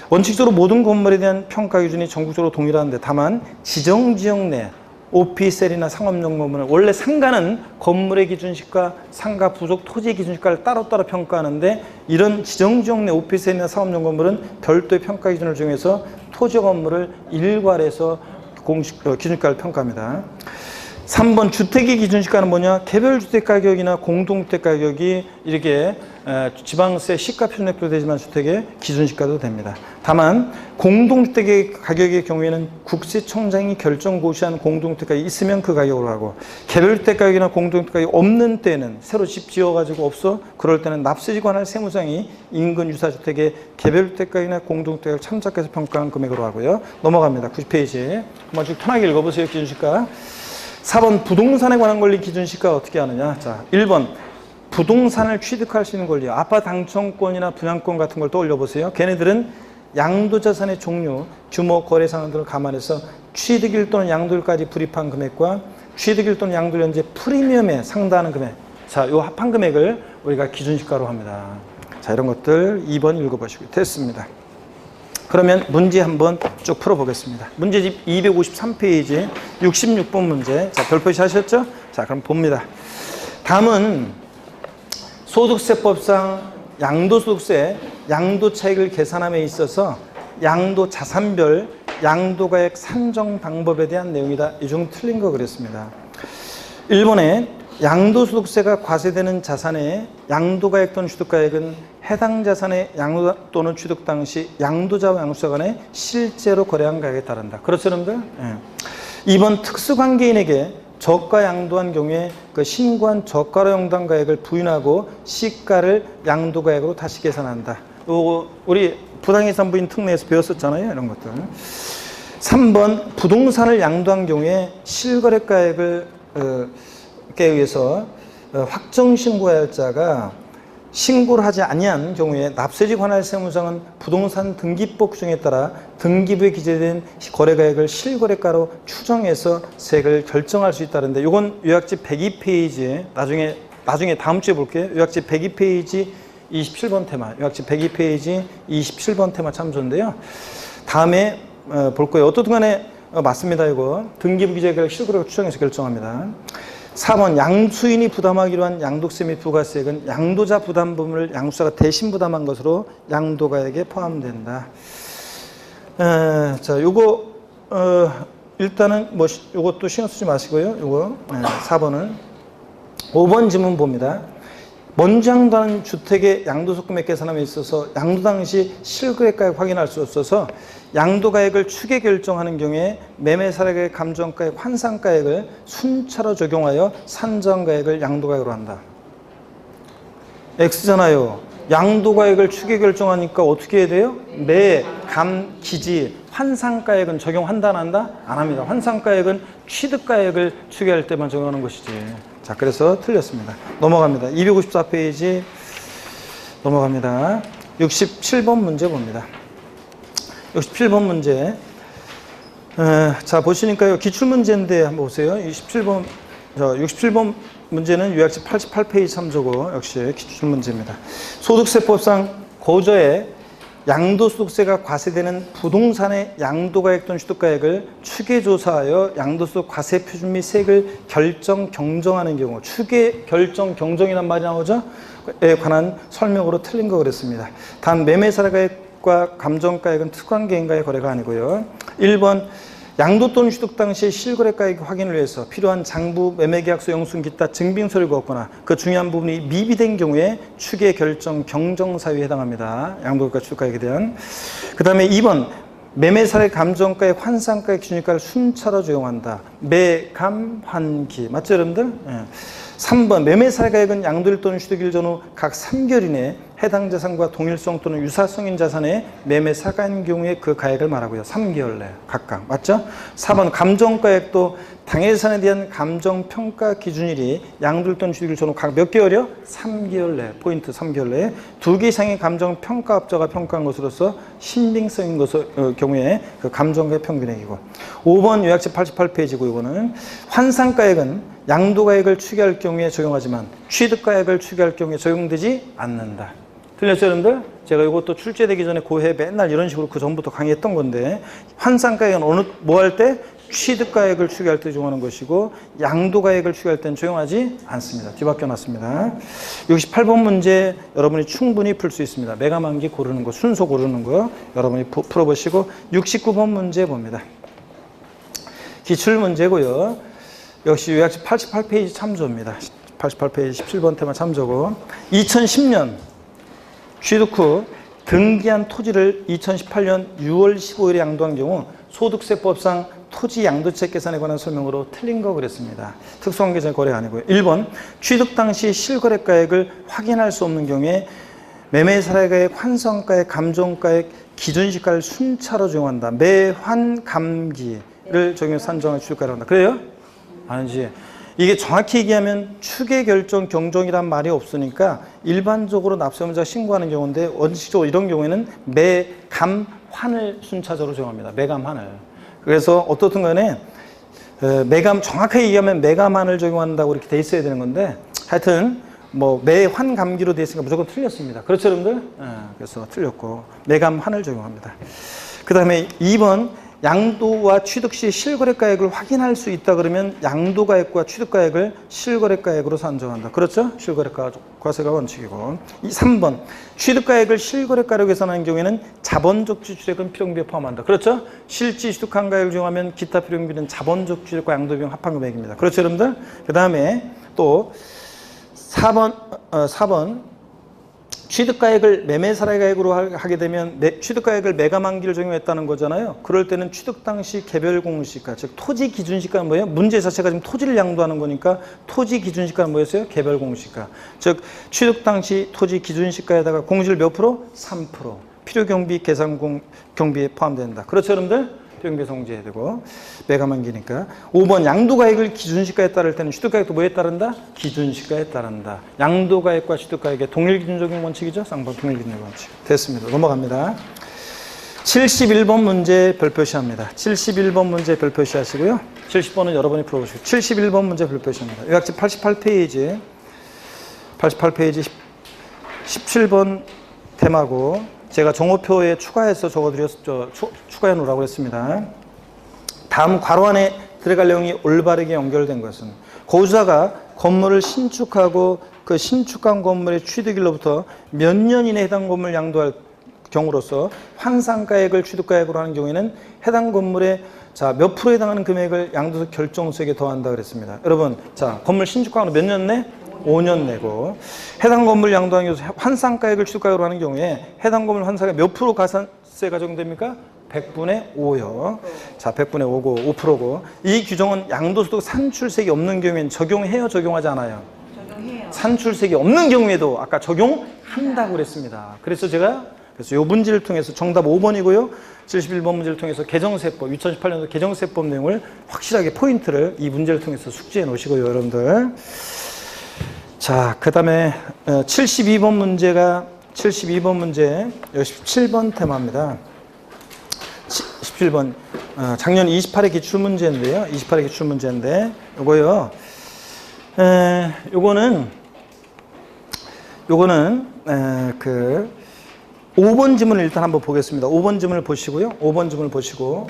[SPEAKER 1] 원칙적으로 모든 건물에 대한 평가 기준이 전국적으로 동일한데 다만 지정지역 내 오피셀이나 상업용 건물은 원래 상가는 건물의 기준시가, 상가 부속 토지의 기준시가를 따로따로 평가하는데 이런 지정지역 내 오피셀이나 상업용 건물은 별도의 평가 기준을 정해서 토지 건물을 일괄해서 기준시가를 평가합니다. 3번 주택의 기준시가는 뭐냐? 개별주택 가격이나 공동주택 가격이 이렇게 지방세 시가 표준액도 되지만 주택의 기준시가도 됩니다. 다만 공동주택의 가격의 경우에는 국세청장이 결정 고시한 공동주택 가격이 있으면 그 가격으로 하고 개별주택 가격이나 공동주택 가격이 없는 때는 새로 집 지어가지고 없어 그럴 때는 납세지 관할 세무상이 인근 유사주택의 개별주택 가격이나 공동주택 가격을 참작해서 평가한 금액으로 하고요. 넘어갑니다. 90페이지 한번 쭉 편하게 읽어보세요. 기준시가 4번 부동산에 관한 권리 기준시가 어떻게 하느냐. 자, 1번 부동산을 취득할 수 있는 권리 아파트 당첨권이나 분양권 같은 걸 떠올려 보세요. 걔네들은 양도자산의 종류, 규모, 거래 상황 등을 감안해서 취득일 또는 양도일까지 불입한 금액과 취득일 또는 양도일 현재 프리미엄에 상당하는 금액 자, 요 합한 금액을 우리가 기준시가로 합니다. 자, 이런 것들 2번 읽어보시고 됐습니다. 그러면 문제 한번 쭉 풀어보겠습니다. 문제집 253페이지 66번 문제. 자, 별표시 하셨죠? 자, 그럼 봅니다. 다음은 소득세법상 양도소득세, 양도차익을 계산함에 있어서 양도자산별, 양도가액 산정 방법에 대한 내용이다. 이 중 틀린 거 그랬습니다. 1번에 양도소득세가 과세되는 자산의 양도가액 또는 취득가액은 해당 자산의 양도 또는 취득 당시 양도자와 양수자 간에 실제로 거래한 가액에 따른다. 그렇죠, 여러분들? 예. 2번 특수관계인에게 저가 양도한 경우에 그 신고한 저가로 양도한 가액을 부인하고 시가를 양도가액으로 다시 계산한다. 요거 우리 부당이산부인 특례에서 배웠었잖아요. 이런 것들. 3번 부동산을 양도한 경우에 실거래가액을 에 의해서 확정 신고할자가 신고를 하지 아니한 경우에 납세지 관할 세무상은 부동산 등기법 규정에 따라 등기부에 기재된 거래가액을 실거래가로 추정해서 세액을 결정할 수 있다는데, 이건 요약집 102페이지에 나중에 다음 주에 볼게요. 요약집 102페이지 27번 테마, 요약집 102페이지 27번 테마 참조인데요. 다음에 볼 거예요. 어떻든 간에 맞습니다. 이거 등기부 기재가액을 실거래로 추정해서 결정합니다. 4번 양수인이 부담하기로 한 양도세 및 부가세액은 양도자 부담 부분을 양수자가 대신 부담한 것으로 양도가액에 포함된다. 자, 요거 일단은 뭐 요것도 신경 쓰지 마시고요. 요거 4번은 5번 지문 봅니다. 먼저 양도하는 주택의 양도소득금액 계산함에 있어서 양도 당시 실거래가액 확인할 수 없어서 양도가액을 추계 결정하는 경우에 매매사례가액, 감정가액, 환산가액을 순차로 적용하여 산정가액을 양도가액으로 한다. X잖아요. 양도가액을 추계 결정하니까 어떻게 해야 돼요? 매, 감, 기지, 환산가액은 적용한다 안 한다? 안 합니다. 환산가액은 취득가액을 추계할 때만 적용하는 것이지. 자, 그래서 틀렸습니다. 넘어갑니다. 254페이지 넘어갑니다. 67번 문제 봅니다. 67번 문제. 자, 보시니까요. 기출문제인데 한번 보세요. 67번 문제는 요약집 88페이지 참조고 역시 기출문제입니다. 소득세법상 고저에 양도소득세가 과세되는 부동산의 양도가액 또는 취득가액을 추계조사하여 양도소득 과세 표준 및 세액을 결정 경정하는 경우, 추계 결정 경정이란 말이 나오죠? 에 관한 설명으로 틀린 거 그랬습니다. 단 매매사례가액과 감정가액은 특관계인과의 거래가 아니고요. 1번 양도 또는 취득 당시 실거래가액 확인을 위해서 필요한 장부, 매매계약서, 영수증, 기타 증빙서류가 없거나 그 중요한 부분이 미비된 경우에 추계 결정 경정 사유에 해당합니다. 양도가 취득가액에 대한. 그 다음에 2번 매매사례 감정가액, 환산가액, 기준가를 순차로 적용한다. 매, 감, 환기. 맞죠, 여러분들? 예. 3번 매매사례가액은 양도일 또는 취득일 전후 각 3개월 이내에 해당 자산과 동일성 또는 유사성인 자산의 매매사가인 경우에 그 가액을 말하고요. 3개월 내 각각. 맞죠? 4번 감정가액도 당해자산에 대한 감정평가 기준일이 양도일 또는 취득일 전후 각 몇 개월이요? 3개월 내. 포인트 3개월 내에 2개 이상의 감정평가업자가 평가한 것으로서 신빙성인 경우에 그 감정가액 평균액이고. 5번 요약집 88페이지고 이거는 환산가액은 양도가액을 추계할 경우에 적용하지만 취득가액을 추계할 경우에 적용되지 않는다. 틀렸죠, 여러분들? 제가 이것도 출제되기 전에 고해 맨날 이런 식으로 그 전부터 강의했던 건데, 환산가액은 뭐 할 때? 취득가액을 추계할 때 적용하는 것이고 양도가액을 추계할 때는 적용하지 않습니다. 뒤바뀌어 놨습니다. 68번 문제 여러분이 충분히 풀 수 있습니다. 매감한기 고르는 거, 순서 고르는 거 여러분이 풀어보시고 69번 문제 봅니다. 기출문제고요. 역시 요약집 88페이지 참조입니다. 88페이지 17번 테마 참조고 2010년 취득 후 등기한 토지를 2018년 6월 15일에 양도한 경우 소득세법상 토지 양도책 계산에 관한 설명으로 틀린 거 그랬습니다. 특수관계자 거래 아니고요. 1번 취득 당시 실거래가액을 확인할 수 없는 경우에 매매사례가액, 환성가액, 감정가액, 기준시가를 순차로 적용한다. 매환감기를 적용해서 산정한 취득가를 한다. 그래요? 아니지. 이게 정확히 얘기하면 추계 결정 경정이란 말이 없으니까 일반적으로 납세문자가 신고하는 경우인데 원칙적으로 이런 경우에는 매감환을 순차적으로 적용합니다. 매감환을. 그래서 어떻든 간에 매감 정확하게 얘기하면 매감환을 적용한다고 이렇게 돼 있어야 되는 건데 하여튼 뭐 매환감기로 돼 있으니까 무조건 틀렸습니다. 그렇죠, 여러분들? 그래서 틀렸고 매감환을 적용합니다. 그 다음에 2번 양도와 취득 시 실거래가액을 확인할 수 있다 그러면 양도가액과 취득가액을 실거래가액으로 산정한다. 그렇죠? 실거래가세가 원칙이고. 3번 취득가액을 실거래가로 계산하는 경우에는 자본적 지출액은 필요금비에 포함한다. 그렇죠? 실지 취득한 가액을 적용하면 기타 필요금비는 자본적 지출액과 양도비용 합한 금액입니다. 그렇죠, 여러분들? 그 다음에 또 4번 취득가액을 매매사례가액으로 하게 되면 취득가액을 매감한기를 적용했다는 거잖아요. 그럴 때는 취득 당시 개별공시가, 즉 토지기준시가는 뭐예요? 문제 자체가 지금 토지를 양도하는 거니까 토지기준시가는 뭐였어요? 개별공시가. 즉 취득 당시 토지기준시가에다가 공시를 몇 프로? 3%. 필요경비 계산경비에 포함된다. 그렇죠, 여러분들? 필요경비 송지해야 되고 매감한기니까. 5번 양도가액을 기준시가에 따를 때는 취득가액도 뭐에 따른다? 기준시가에 따른다. 양도가액과 취득가액의 동일기준 적용 원칙이죠. 쌍방 동일기준 적용 원칙. 됐습니다. 넘어갑니다. 71번 문제 별표시합니다. 71번 문제 별표시하시고요. 70번은 여러분이 풀어보시고 71번 문제 별표시합니다. 요약집 88페이지 88페이지 17번 테마고 제가 정오표에 추가해서 추가해 놓으라고 했습니다. 다음 괄호 안에 들어갈 내용이 올바르게 연결된 것은 고유자가 건물을 신축하고 그 신축한 건물의 취득일로부터 몇 년 이내에 해당 건물을 양도할 경우로서 환산가액을 취득가액으로 하는 경우에는 해당 건물의 몇 프로에 해당하는 금액을 양도세 결정세액에 더한다 그랬습니다. 여러분, 건물 신축하고 몇 년 내? 5년 내고 해당 건물 양도하는 경우 환산가액을 취득가액으로 하는 경우에 해당 건물 환산가액 몇 프로 가산세가 적용됩니까? 100분의 5요. 100분의 5고 5%고 이 규정은 양도소득 산출세액이 없는 경우에는 적용해요, 적용하지 않아요? 적용해요. 산출세액이 없는 경우에도 아까 적용한다고 그랬습니다. 그래서 제가 이 문제를 통해서 정답 5번이고요. 71번 문제를 통해서 개정세법, 2018년도 개정세법 내용을 확실하게 포인트를 이 문제를 통해서 숙지해 놓으시고요, 여러분들. 그 다음에 72번 문제가 72번 문제 17번 테마입니다. 17번 작년 28회 기출문제인데요. 28회 기출문제인데 요거요. 요거는 그 5번 지문을 일단 한번 보겠습니다. 5번 지문을 보시고요. 5번 지문을 보시고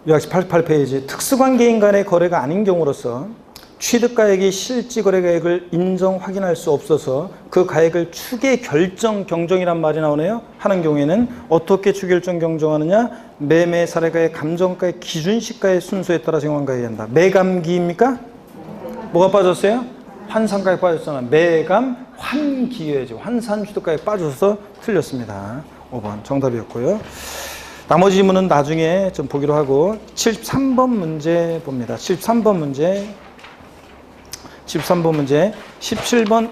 [SPEAKER 1] 요약시 88페이지 특수관계인 간의 거래가 아닌 경우로서 취득가액이 실지거래가액을 인정 확인할 수 없어서 그 가액을 추계 결정 경정이란 말이 나오네요. 하는 경우에는 어떻게 추계 결정 경정하느냐? 매매 사례가액 감정가액 기준시가의 순서에 따라 정한가액이 된다. 매감기입니까? 뭐가 빠졌어요? 환산가액 빠졌잖아. 매감 환기여야죠. 환산 취득가액 빠져서 틀렸습니다. 5번 정답이었고요. 나머지 지문은 나중에 좀 보기로 하고 73번 문제 봅니다. 73번 문제 17번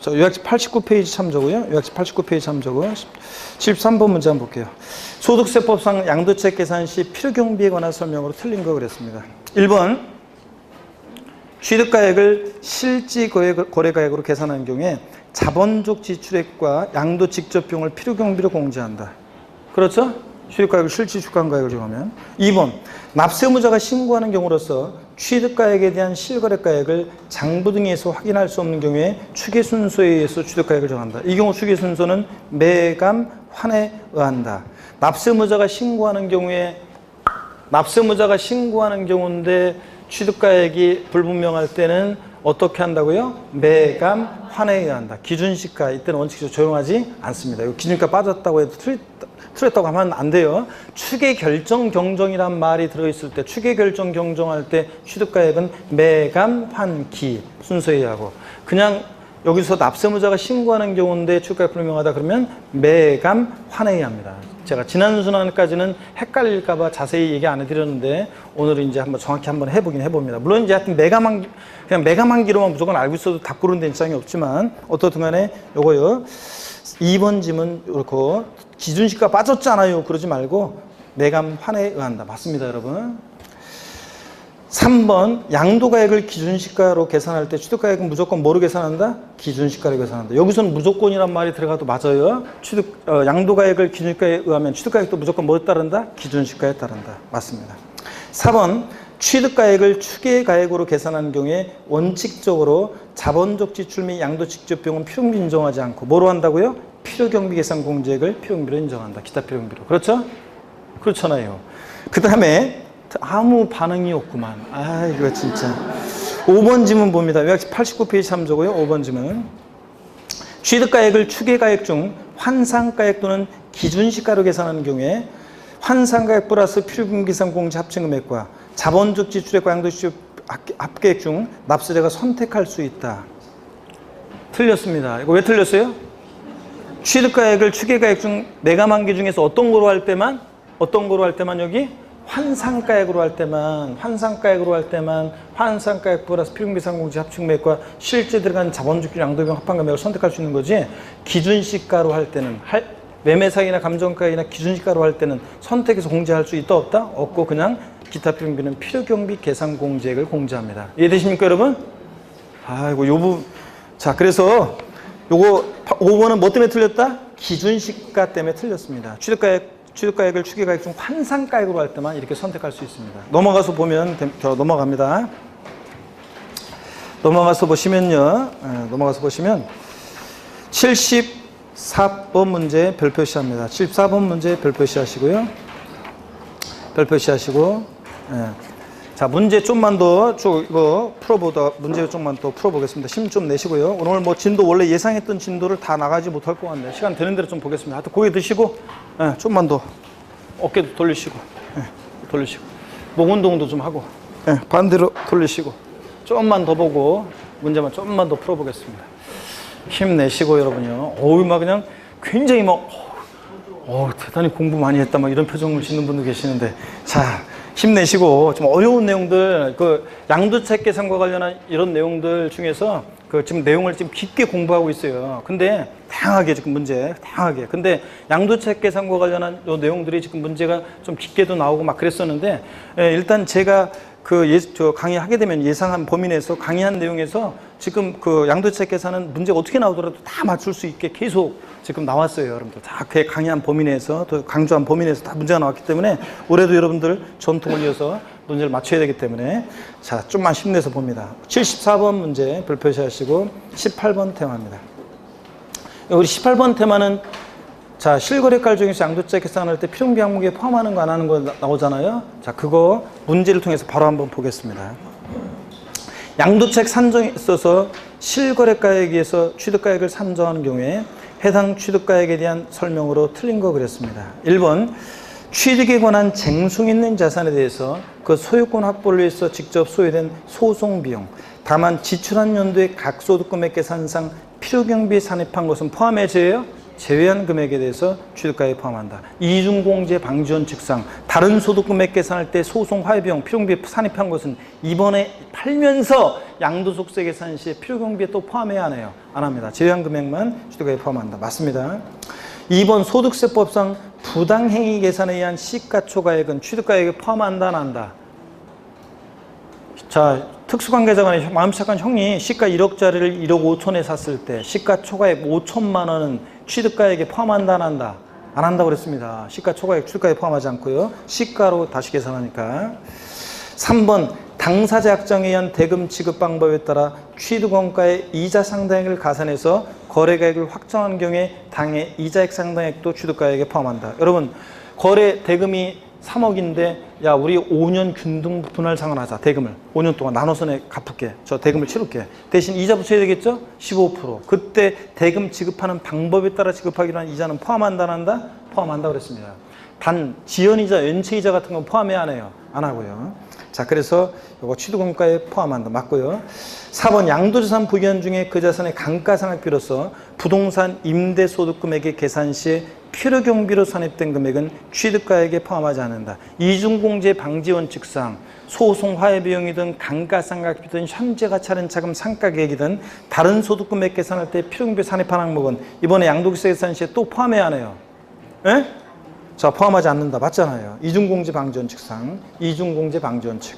[SPEAKER 1] 요약집 89페이지 참조고요. 요약집 89페이지 참조고 13번 문제 한번 볼게요. 소득세법상 양도책 계산 시 필요경비에 관한 설명으로 틀린 거 그랬습니다. 1번 취득가액을 실지거래가액으로 계산하는 경우에 자본적 지출액과 양도 직접비용을 필요경비로 공제한다. 그렇죠? 취득가액을 실지축한 가액을 정하면. 2번 납세의무자가 신고하는 경우로서 취득가액에 대한 실거래가액을 장부 등에서 확인할 수 없는 경우에 추계순서에 의해서 취득가액을 정한다. 이 경우 추계순서는 매감 환에 의한다. 납세의무자가 신고하는 경우인데 취득가액이 불분명할 때는 어떻게 한다고요? 매감 환에 의한다. 기준시가 이때는 원칙적으로 적용하지 않습니다. 기준시가 빠졌다고 해도 틀렸다고 하면 안 돼요. 추계결정 경정이란 말이 들어있을 때 추계결정 경정할 때 취득가액은 매감 환기 순서에 의하고 그냥 여기서 납세의무자가 신고하는 경우인데 취득가액 불분명하다 그러면 매감 환에 의합니다. 제가 지난 순환까지는 헷갈릴까 봐 자세히 얘기 안 해드렸는데 오늘은 이제 한번 정확히 한번 해보긴 해봅니다. 물론 이제 하여튼 그냥 매감한기로만 무조건 알고 있어도 답 고르는 데 입장이 없지만 어떻든 간에 요거요. 2번 지문 그렇고 기준시가 빠졌잖아요. 그러지 말고 매감 환에 의한다. 맞습니다, 여러분. 3번 양도가액을 기준시가로 계산할 때 취득가액은 무조건 뭐로 계산한다? 기준시가로 계산한다. 여기서는 무조건이란 말이 들어가도 맞아요. 양도가액을 기준시가에 의하면 취득가액도 무조건 뭐에 따른다? 기준시가에 따른다. 맞습니다. 4번 취득가액을 추계가액으로 계산하는 경우에 원칙적으로 자본적 지출 및 양도 직접비용은 필요경비 인정하지 않고 뭐로 한다고요? 필요경비 계산 공제액을 필요경비로 인정한다. 기타 필요경비로. 그렇죠? 그렇잖아요. 그 다음에 아무 반응이 없구만. 아, 이거 진짜. 5번 지문 봅니다. 요약식 89페이지 참조고요. 5번 지문. 취득가액을 추계가액 중 환산가액 또는 기준시가로 계산하는 경우에 환산가액 플러스 필요금계산 공제 합증금액과 자본적 지출액과 양도지출 합계액 중 납세자가 선택할 수 있다. 틀렸습니다. 이거 왜 틀렸어요? 취득가액을 추계가액 중 매가만기 중에서 어떤 거로 할 때만 여기 환산가액으로 할 때만 환산가액 플러스 필요금계산공제 합증금액과 실제 들어간 자본주기 양도비용 합한금액을 선택할 수 있는 거지, 기준시가로 할 때는 매매사기나 감정가액이나 기준시가로 할 때는 선택해서 공제할 수 있다 없다? 없고 그냥 기타 필요경비는 필요경비 계산공제액을 공제합니다. 이해되십니까 여러분? 아이고 자, 그래서 요거 5번은 뭐 때문에 틀렸다? 기준시가 때문에 틀렸습니다. 취득가액을 추계가액 중 환산가액으로 할 때만 이렇게 선택할 수 있습니다. 넘어가서 보면, 넘어갑니다. 넘어가서 보시면 74번 문제 별표시합니다. 74번 문제 별표시하시고요. 자, 문제 좀만 더 이거 문제 좀만 더 풀어보겠습니다. 힘 좀 내시고요. 오늘 뭐 진도 원래 예상했던 진도를 다 나가지 못할 것 같네요. 시간 되는 대로 좀 보겠습니다. 하여튼 고개 드시고, 좀만 더 어깨도 돌리시고, 목 운동도 좀 하고, 반대로 돌리시고, 좀만 더 보고 문제만 좀만 더 풀어보겠습니다. 힘내시고 여러분요. 막 그냥 굉장히 대단히 공부 많이 했다 이런 표정을 짓는 분도 계시는데, 자, 힘내시고 좀 어려운 내용들, 그 양도책 계산과 관련한 이런 내용들 중에서 지금 내용을 좀 깊게 공부하고 있어요. 근데 다양하게 근데 양도책 계산과 관련한 요 내용들이 지금 문제가 좀 깊게도 나오고 그랬었는데, 일단 제가 강의하게 되면 예상한 범위 내에서 강의한 내용에서 지금 양도책 계산은 문제가 어떻게 나오더라도 다 맞출 수 있게 계속 지금 나왔어요. 여러분들 다 강의한 범위 내에서, 또 강조한 범위 내에서 다 문제가 나왔기 때문에 올해도 여러분들 전통을 이어서 문제를 맞춰야 되기 때문에, 자, 좀만 힘내서 봅니다. 74번 문제 별표시하시고 18번 테마입니다. 우리 18번 테마는, 자, 실거래가 중에서 양도책 계산할 때 필요금비 항목에 포함하는 거 안 하는 거 나오잖아요. 자, 그거 문제를 통해서 바로 한번 보겠습니다. 양도책 산정에 있어서 실거래가액에서 취득가액을 산정하는 경우에 해당 취득가액에 대한 설명으로 틀린 거 그랬습니다. 1번, 취득에 관한 쟁송 있는 자산에 대해서 그 소유권 확보를 위해서 직접 소요된 소송 비용, 다만 지출한 연도의 각 소득금액 계산상 필요경비에 산입한 것은 포함해져요? 제외한 금액에 대해서 취득가액에 포함한다. 이중공제 방지원 측상, 다른 소득금액 계산할 때 소송 화해비용, 필요경비에 산입한 것은 이번에 팔면서 양도소득세 계산 시에 필요경비에 또 포함해야 하네요. 안 합니다. 제외한 금액만 취득가액에 포함한다. 맞습니다. 2번 소득세법상 부당행위 계산에 의한 시가초과액은 취득가액에 포함한다, 안 한다? 자, 특수관계자간에 마음 착한 형이 시가 1억짜리를 1억 5천에 샀을 때 시가초과액 5천만 원은 취득가액에 포함한다, 안 한다? 안 한다고 그랬습니다. 시가초과액 취득가액에 포함하지 않고요. 시가로 다시 계산하니까. 3번, 당사자 약정에 의한 대금 지급 방법에 따라 취득원가의 이자 상당액을 가산해서 거래가액을 확정한 경우에 당해 이자액 상당액도 취득가액에 포함한다. 여러분, 거래 대금이 3억인데 야, 우리 5년 균등 분할 상환하자. 대금을 5년 동안 나눠서 갚을게. 저 대금을 치를게. 대신 이자 붙여야 되겠죠? 15%. 그때 대금 지급하는 방법에 따라 지급하기로 한 이자는 포함한다, 안 한다? 포함한다 그랬습니다. 단 지연이자 연체이자 같은 건 포함해야 하네요. 안 하고요. 자, 그래서 이거 취득원가에 포함한다. 맞고요. 4번, 양도자산 부기한 중에 그 자산의 감가상각비로서 부동산 임대소득금액의 계산 시에 필요경비로 산입된 금액은 취득가액에 포함하지 않는다. 이중공제 방지원칙상 소송 화해비용이든 감가상각비든 현재가치할인차금 상가계획이든 다른 소득금액 계산할 때 필요경비 산입한 항목은 이번에 양도세 계산 시에 또 포함해야 하네요. 예? 자, 포함하지 않는다. 맞잖아요. 이중공제 방지원칙상. 이중공제 방지원칙.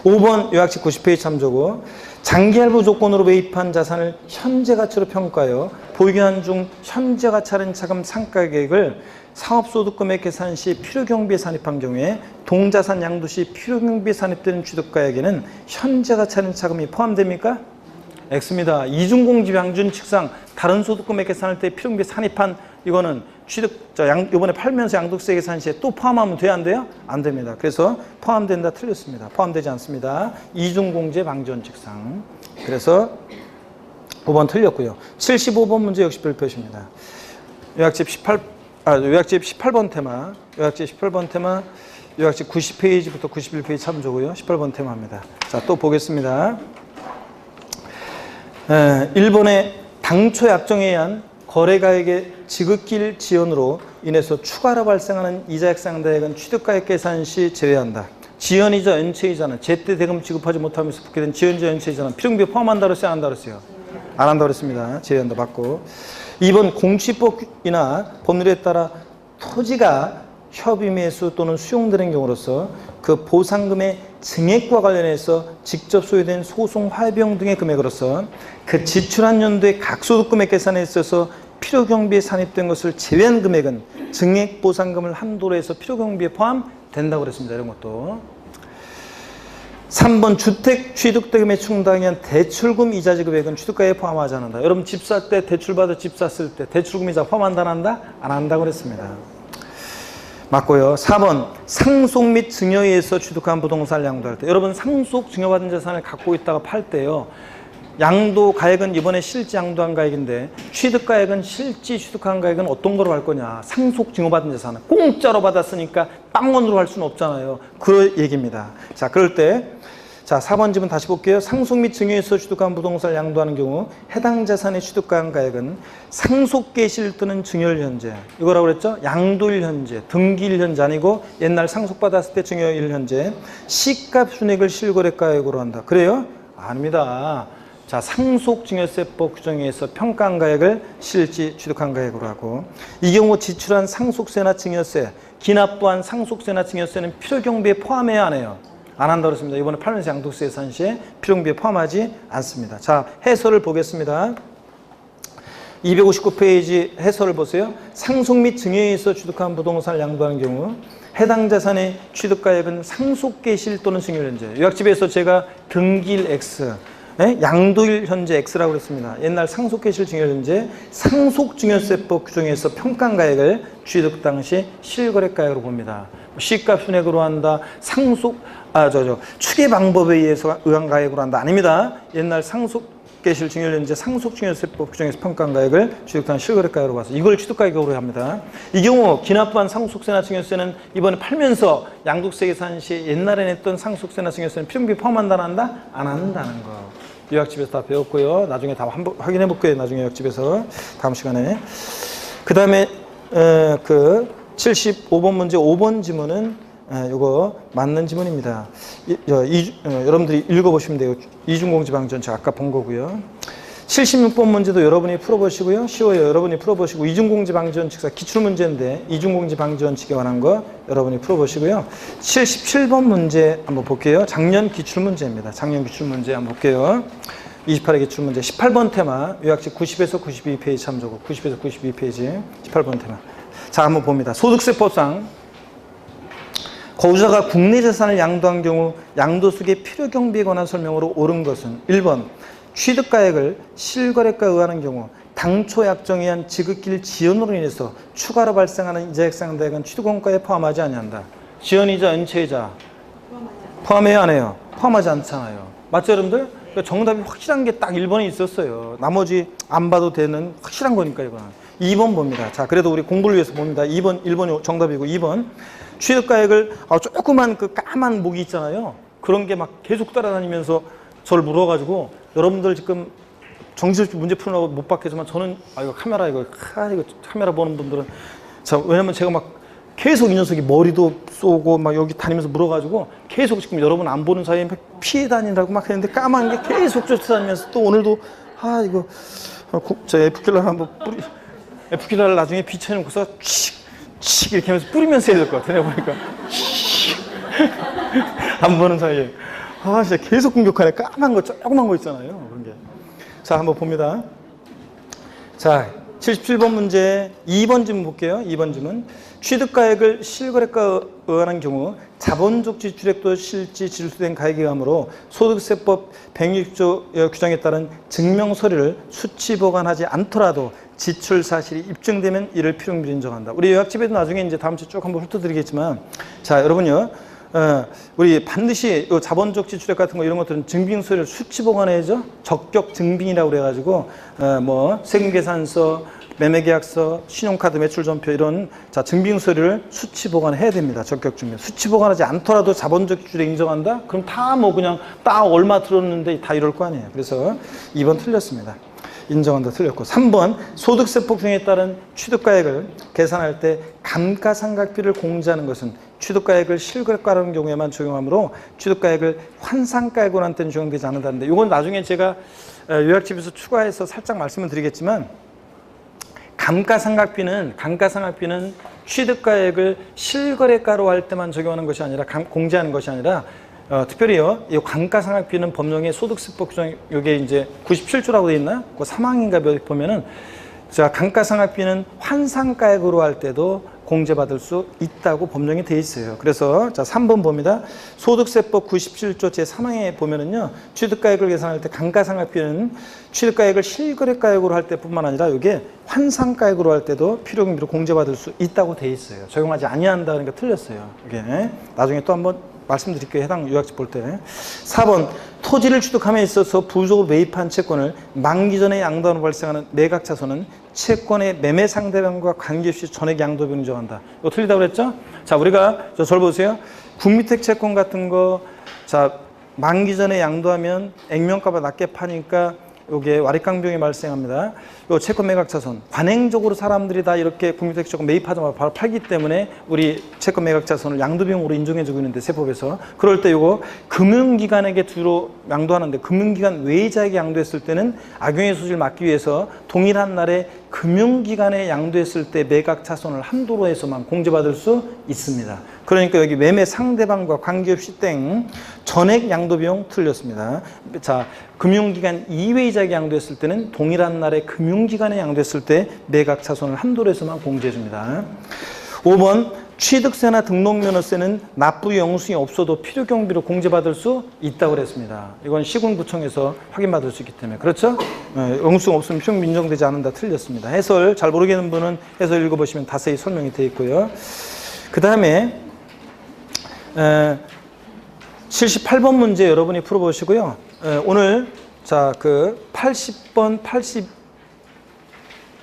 [SPEAKER 1] 5번 요약식 90페이지 참조고, 장기할부 조건으로 매입한 자산을 현재가치로 평가하여 보유기한 중 현재가치할인차금 상가계획을 상업소득금액 계산 시 필요경비에 산입한 경우에 동자산 양도 시 필요경비에 산입되는 취득가액에는 현재가치할인차금이 포함됩니까? X입니다. 이중공제 방지원칙상 다른 소득금액 계산할 때 필요경비에 산입한 이거는 이번에 팔면서 양도세 계산 시에 또 포함하면 돼요, 안 돼요? 안 됩니다. 그래서 포함된다 틀렸습니다. 포함되지 않습니다. 이중공제 방지원칙상. 그래서 5번 틀렸고요. 75번 문제 역시 별표십니다. 요약집 18번 테마, 요약집 18번 테마, 요약집 90페이지부터 91페이지 참조고요. 18번 테마입니다. 자, 또 보겠습니다. 1번의 당초 약정에 의한 거래가액의 지급길 지연으로 인해서 추가로 발생하는 이자액상대액은 취득가액 계산 시 제외한다. 지연이자 연체이자는 제때 대금 지급하지 못하면서 붙게 된 지연이자 연체이자는 필요금비에 포함한다 그랬어요? 안 한다 그랬어요? 안 한다 그랬습니다. 제외한다 맞고. 2번 공시법이나 법률에 따라 토지가 협의매수 또는 수용되는 경우로서 그 보상금의 증액과 관련해서 직접 소유된 소송 화해비용 등의 금액으로서 그 지출한 연도의 각소득 금액 계산에 있어서 필요경비에 산입된 것을 제외한 금액은 증액 보상금을 한도로 해서 필요경비에 포함된다고 그랬습니다. 이런 것도. 3번 주택 취득대금에 충당에 의한 대출금 이자 지급액은 취득가에 포함하지 않는다. 여러분 집 살 때 대출받아 집 샀을 때 대출금 이자 포함한다 안 한다? 안 한다고 그랬습니다. 맞고요. 4번 상속 및 증여에 의해서 취득한 부동산을 양도할 때, 여러분 상속 증여받은 재산을 갖고 있다가 팔 때요, 양도 가액은 이번에 실지 양도한 가액인데 취득가액은 실지 취득한 가액은 어떤 거로 할 거냐? 상속 증여받은 재산은 공짜로 받았으니까 빵원으로 할 수는 없잖아요. 그 얘기입니다. 자, 그럴 때 자, 4번 집은 다시 볼게요. 상속 및 증여에서 취득한 부동산을 양도하는 경우 해당 재산의 취득가액 가액은 상속계실 또는 증여일 현재, 이거라고 그랬죠? 양도일 현재, 등기일 현재 아니고 옛날 상속받았을 때 증여일 현재 시가 순액을 실거래가액으로 한다. 그래요? 아닙니다. 자, 상속증여세법 규정에 의해서 평가한 가액을 실지 취득한 가액으로 하고, 이 경우 지출한 상속세나 증여세, 기납부한 상속세나 증여세는 필요경비에 포함해야 안 해요? 안 한다고 했습니다. 이번에 팔면서 양도세 계산 시에 필요경비에 포함하지 않습니다. 자, 해설을 보겠습니다. 259페이지 해설을 보세요. 상속 및 증여에 의해서 취득한 부동산을 양도하는 경우 해당 자산의 취득가액은 상속계실 또는 증여일 현재, 요약집에서 제가 등기일 X, 양도일 현재 X라고 그랬습니다. 옛날 상속계실 증여일 현재 상속증여세법 규정에서 평가한 가액을 취득 당시 실거래가액으로 봅니다. 시가 순액으로 한다, 추계 방법에 의해서 의한 가액으로 한다, 아닙니다. 옛날 상속계실 증여일 현재 상속증여세법 규정에서 평가한 가액을 취득 당시 실거래가액으로 봐서 이걸 취득가액으로 합니다. 이 경우 기납부한 상속세나 증여세는 이번에 팔면서 양도세 계산 시 옛날에 냈던 상속세나 증여세는 필요경비에 포함한다 안 한다? 안 한다는 거. 요약집에서 다 배웠고요. 나중에 다 한번 확인해 볼게요. 나중에 요약집에서 다음 시간에. 그 다음에 그 75번 문제 5번 지문은 이거 맞는 지문입니다. 여러분들이 읽어보시면 돼요. 이중공제방지원 제가 아까 본 거고요. 76번 문제도 여러분이 풀어보시고요. 쉬워요. 여러분이 풀어보시고, 이중공제방지원칙사 기출문제인데 이중공제방지원칙에 관한 거 여러분이 풀어보시고요. 77번 문제 한번 볼게요. 작년 기출문제입니다. 작년 기출문제 한번 볼게요. 28회 기출문제 18번 테마, 요약집 90에서 92페이지 참조고, 90에서 92페이지 18번 테마. 자, 한번 봅니다. 소득세법상 거주자가 국내 재산을 양도한 경우 양도수의 필요경비에 관한 설명으로 옳은 것은 1번 취득가액을 실거래가에 의하는 경우 당초 약정에 의한 지급길 지연으로 인해서 추가로 발생하는 이자액상대액은 취득원가에 포함하지 아니한다. 지연이자 연체이자 포함해야 안 해요? 포함하지 않잖아요. 맞죠, 여러분들? 그러니까 정답이 확실한 게 딱 1번에 있었어요. 나머지 안 봐도 되는 확실한 거니까 이거는. 2번 봅니다. 자, 그래도 우리 공부를 위해서 봅니다. 1번이 정답이고, 2번 취득가액을 조그만 그 까만 목이 있잖아요. 그런 게 막 계속 따라다니면서 저를 물어가지고, 여러분들 지금 정신없이 문제 풀으라고 못 받겠지만 저는 이거 카메라 보는 분들은, 자, 왜냐면 제가 막 계속 이 녀석이 머리도 쏘고 막 여기 다니면서 물어가지고 계속 지금 여러분 안 보는 사이에 피해 다닌다고 막 했는데 까만 게 계속 쫓아다니면서, 또 오늘도 이거 저 에프킬라를 한번 에프킬라를 나중에 비춰놓고서 칙 이렇게 하면서 뿌리면서 해야 될 것 같아. 내가 보니까 안 보는 사이에 진짜 계속 공격하네. 까만 거 조그만 거 있잖아요. 그런 게. 자, 한번 봅니다. 자, 77번 문제 2번 질문 볼게요. 2번 질문. 취득가액을 실거래가 의원한 경우 자본적 지출액도 실지 질수된 가액이 함으로 소득세법 160조 규정에 따른 증명서류를 수치 보관하지 않더라도 지출 사실이 입증되면 이를 필요금비로 인정한다. 우리 요약집에도 나중에 이제 다음 주에 쭉 한번 훑어드리겠지만, 자, 여러분요, 우리 반드시 요 자본적 지출액 같은 거 이런 것들은 증빙서류를 수치 보관해야죠. 적격 증빙이라고 그래가지고, 뭐, 세금계산서, 매매계약서, 신용카드 매출전표 이런 자 증빙서류를 수치 보관해야 됩니다. 적격 증빙. 수치 보관하지 않더라도 자본적 지출액 인정한다? 그럼 다 뭐 그냥 딱 얼마 들었는데 다 이럴 거 아니에요. 그래서 2번 틀렸습니다. 인정한다 틀렸고. 3번 소득세법 규정에 따른 취득가액을 계산할 때 감가상각비를 공제하는 것은 취득가액을 실거래가라는 경우에만 적용하므로 취득가액을 환상가액으로 한 때는 적용되지 않는다는데, 이건 나중에 제가 요약집에서 추가해서 살짝 말씀을 드리겠지만, 감가상각비는 취득가액을 실거래가로 할 때만 적용하는 것이 아니라 공제하는 것이 아니라 특별히요, 이 감가상각비는 법령의 소득세법 규정, 이게 이제 97조라고 되어 있나? 그 3항인가 몇 보면은, 자, 감가상각비는 환상가액으로 할 때도 공제받을 수 있다고 법령이 되어 있어요. 그래서 자 3번 봅니다. 소득세법 97조 제3항에 보면은요, 취득가액을 계산할 때 감가상각비는 취득가액을 실거래가액으로 할 때뿐만 아니라 이게 환상가액으로 할 때도 필요금비로 공제받을 수 있다고 되어 있어요. 적용하지 아니한다는 게 틀렸어요. 이게 나중에 또 한번 말씀드릴게요. 해당 요약집 볼 때. 4번 토지를 취득함에 있어서 부속으로 매입한 채권을 만기 전에 양도하는 발생하는 매각차손은 채권의 매매 상대방과 관계없이 전액 양도비를 인정한다. 이거 틀리다고 그랬죠? 자, 우리가 저를 보세요. 국민택 채권 같은 거, 자, 만기 전에 양도하면 액면가보다 낮게 파니까 요게 와리깡비용이 발생합니다. 요 채권 매각차손, 관행적으로 사람들이 다 이렇게 국민택 채권 매입하자마자 바로 팔기 때문에 우리 채권 매각차손을 양도비용으로 인정해주고 있는데, 세법에서 그럴 때 요거 금융기관에게 주로 양도하는데, 금융기관 외자에게 양도했을 때는 악용의 소지를 막기 위해서 동일한 날에 금융기관에 양도했을 때 매각차손을 한도로 해서만 공제받을 수 있습니다. 그러니까 여기 매매 상대방과 관계없이 땡, 전액 양도비용 틀렸습니다. 자, 금융기관 이외자에게 양도했을 때는 동일한 날에 금융기관에 양도했을 때 매각차손을 한도로 해서만 공제해줍니다. 5번 취득세나 등록면허세는 납부 영수증이 없어도 필요경비로 공제받을 수 있다고 그랬습니다. 이건 시군구청에서 확인받을 수 있기 때문에. 그렇죠? 영수증 없으면 필요경비 인정되지 않는다. 틀렸습니다. 해설 잘 모르겠는 분은 해설 읽어보시면 자세히 설명이 되어 있고요. 그 다음에 78번 문제 여러분이 풀어보시고요. 오늘 자, 그 80번,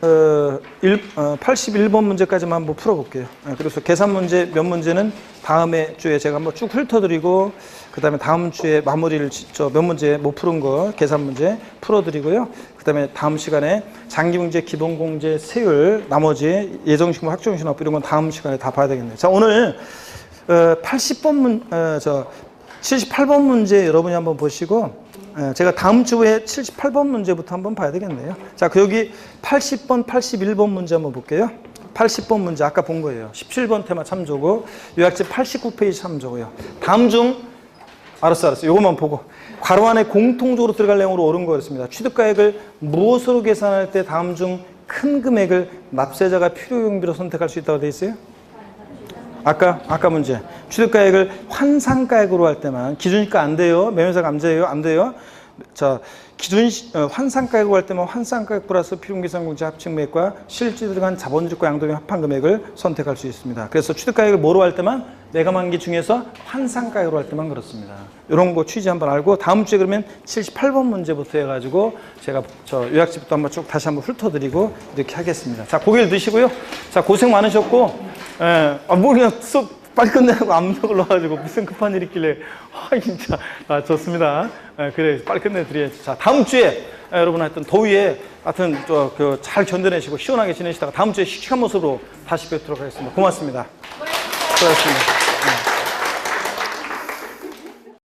[SPEAKER 1] 81번 문제까지만 한번 풀어볼게요. 그래서 계산 문제 몇 문제는 다음에 주에 제가 한번 쭉 훑어드리고, 그 다음에 다음 주에 마무리를 몇 문제 못 푸른 거 계산 문제 풀어드리고요. 그 다음에 다음 시간에 장기문제, 기본공제, 세율, 나머지 예정신고, 학종신업 이런 건 다음 시간에 다 봐야 되겠네요. 자, 오늘 78번 문제 여러분이 한번 보시고, 제가 다음 주에 78번 문제부터 한번 봐야 되겠네요. 자, 여기 80번, 81번 문제 한번 볼게요. 80번 문제 아까 본 거예요. 17번 테마 참조고, 요약집 89페이지 참조고요. 다음 중, 알았어. 요것만 보고. 괄호 안에 공통적으로 들어갈 내용으로 옳은 거였습니다. 취득가액을 무엇으로 계산할 때 다음 중 큰 금액을 납세자가 필요경비로 선택할 수 있다고 되어 있어요? 아까 문제. 취득가액을 환상가액으로 할 때만, 기준시가 안 돼요. 매매사가 안 돼요. 자, 환상가액으로 할 때만 환상가액 플러스 필요금계산공제 합칭매액과 실제 들어간 자본주식과 양도비 합한 금액을 선택할 수 있습니다. 그래서 취득가액을 뭐로 할 때만, 매감한기 중에서 환상가액으로 할 때만 그렇습니다. 이런 거 취지 한번 알고, 다음 주에 그러면 78번 문제부터 해가지고 제가 요약집부터 한번 쭉 다시 한번 훑어드리고 이렇게 하겠습니다. 자, 고개를 드시고요. 자, 고생 많으셨고, 뭐 그냥 빨리 끝내라고 압력을 넣어가지고 무슨 급한 일이 있길래, 진짜, 좋습니다. 그래, 빨리 끝내드려야지. 자, 다음 주에, 여러분 하여튼 더위에, 하여튼, 잘 견뎌내시고 시원하게 지내시다가 다음 주에 씩씩한 모습으로 다시 뵙도록 하겠습니다. 고맙습니다. 수고하셨습니다.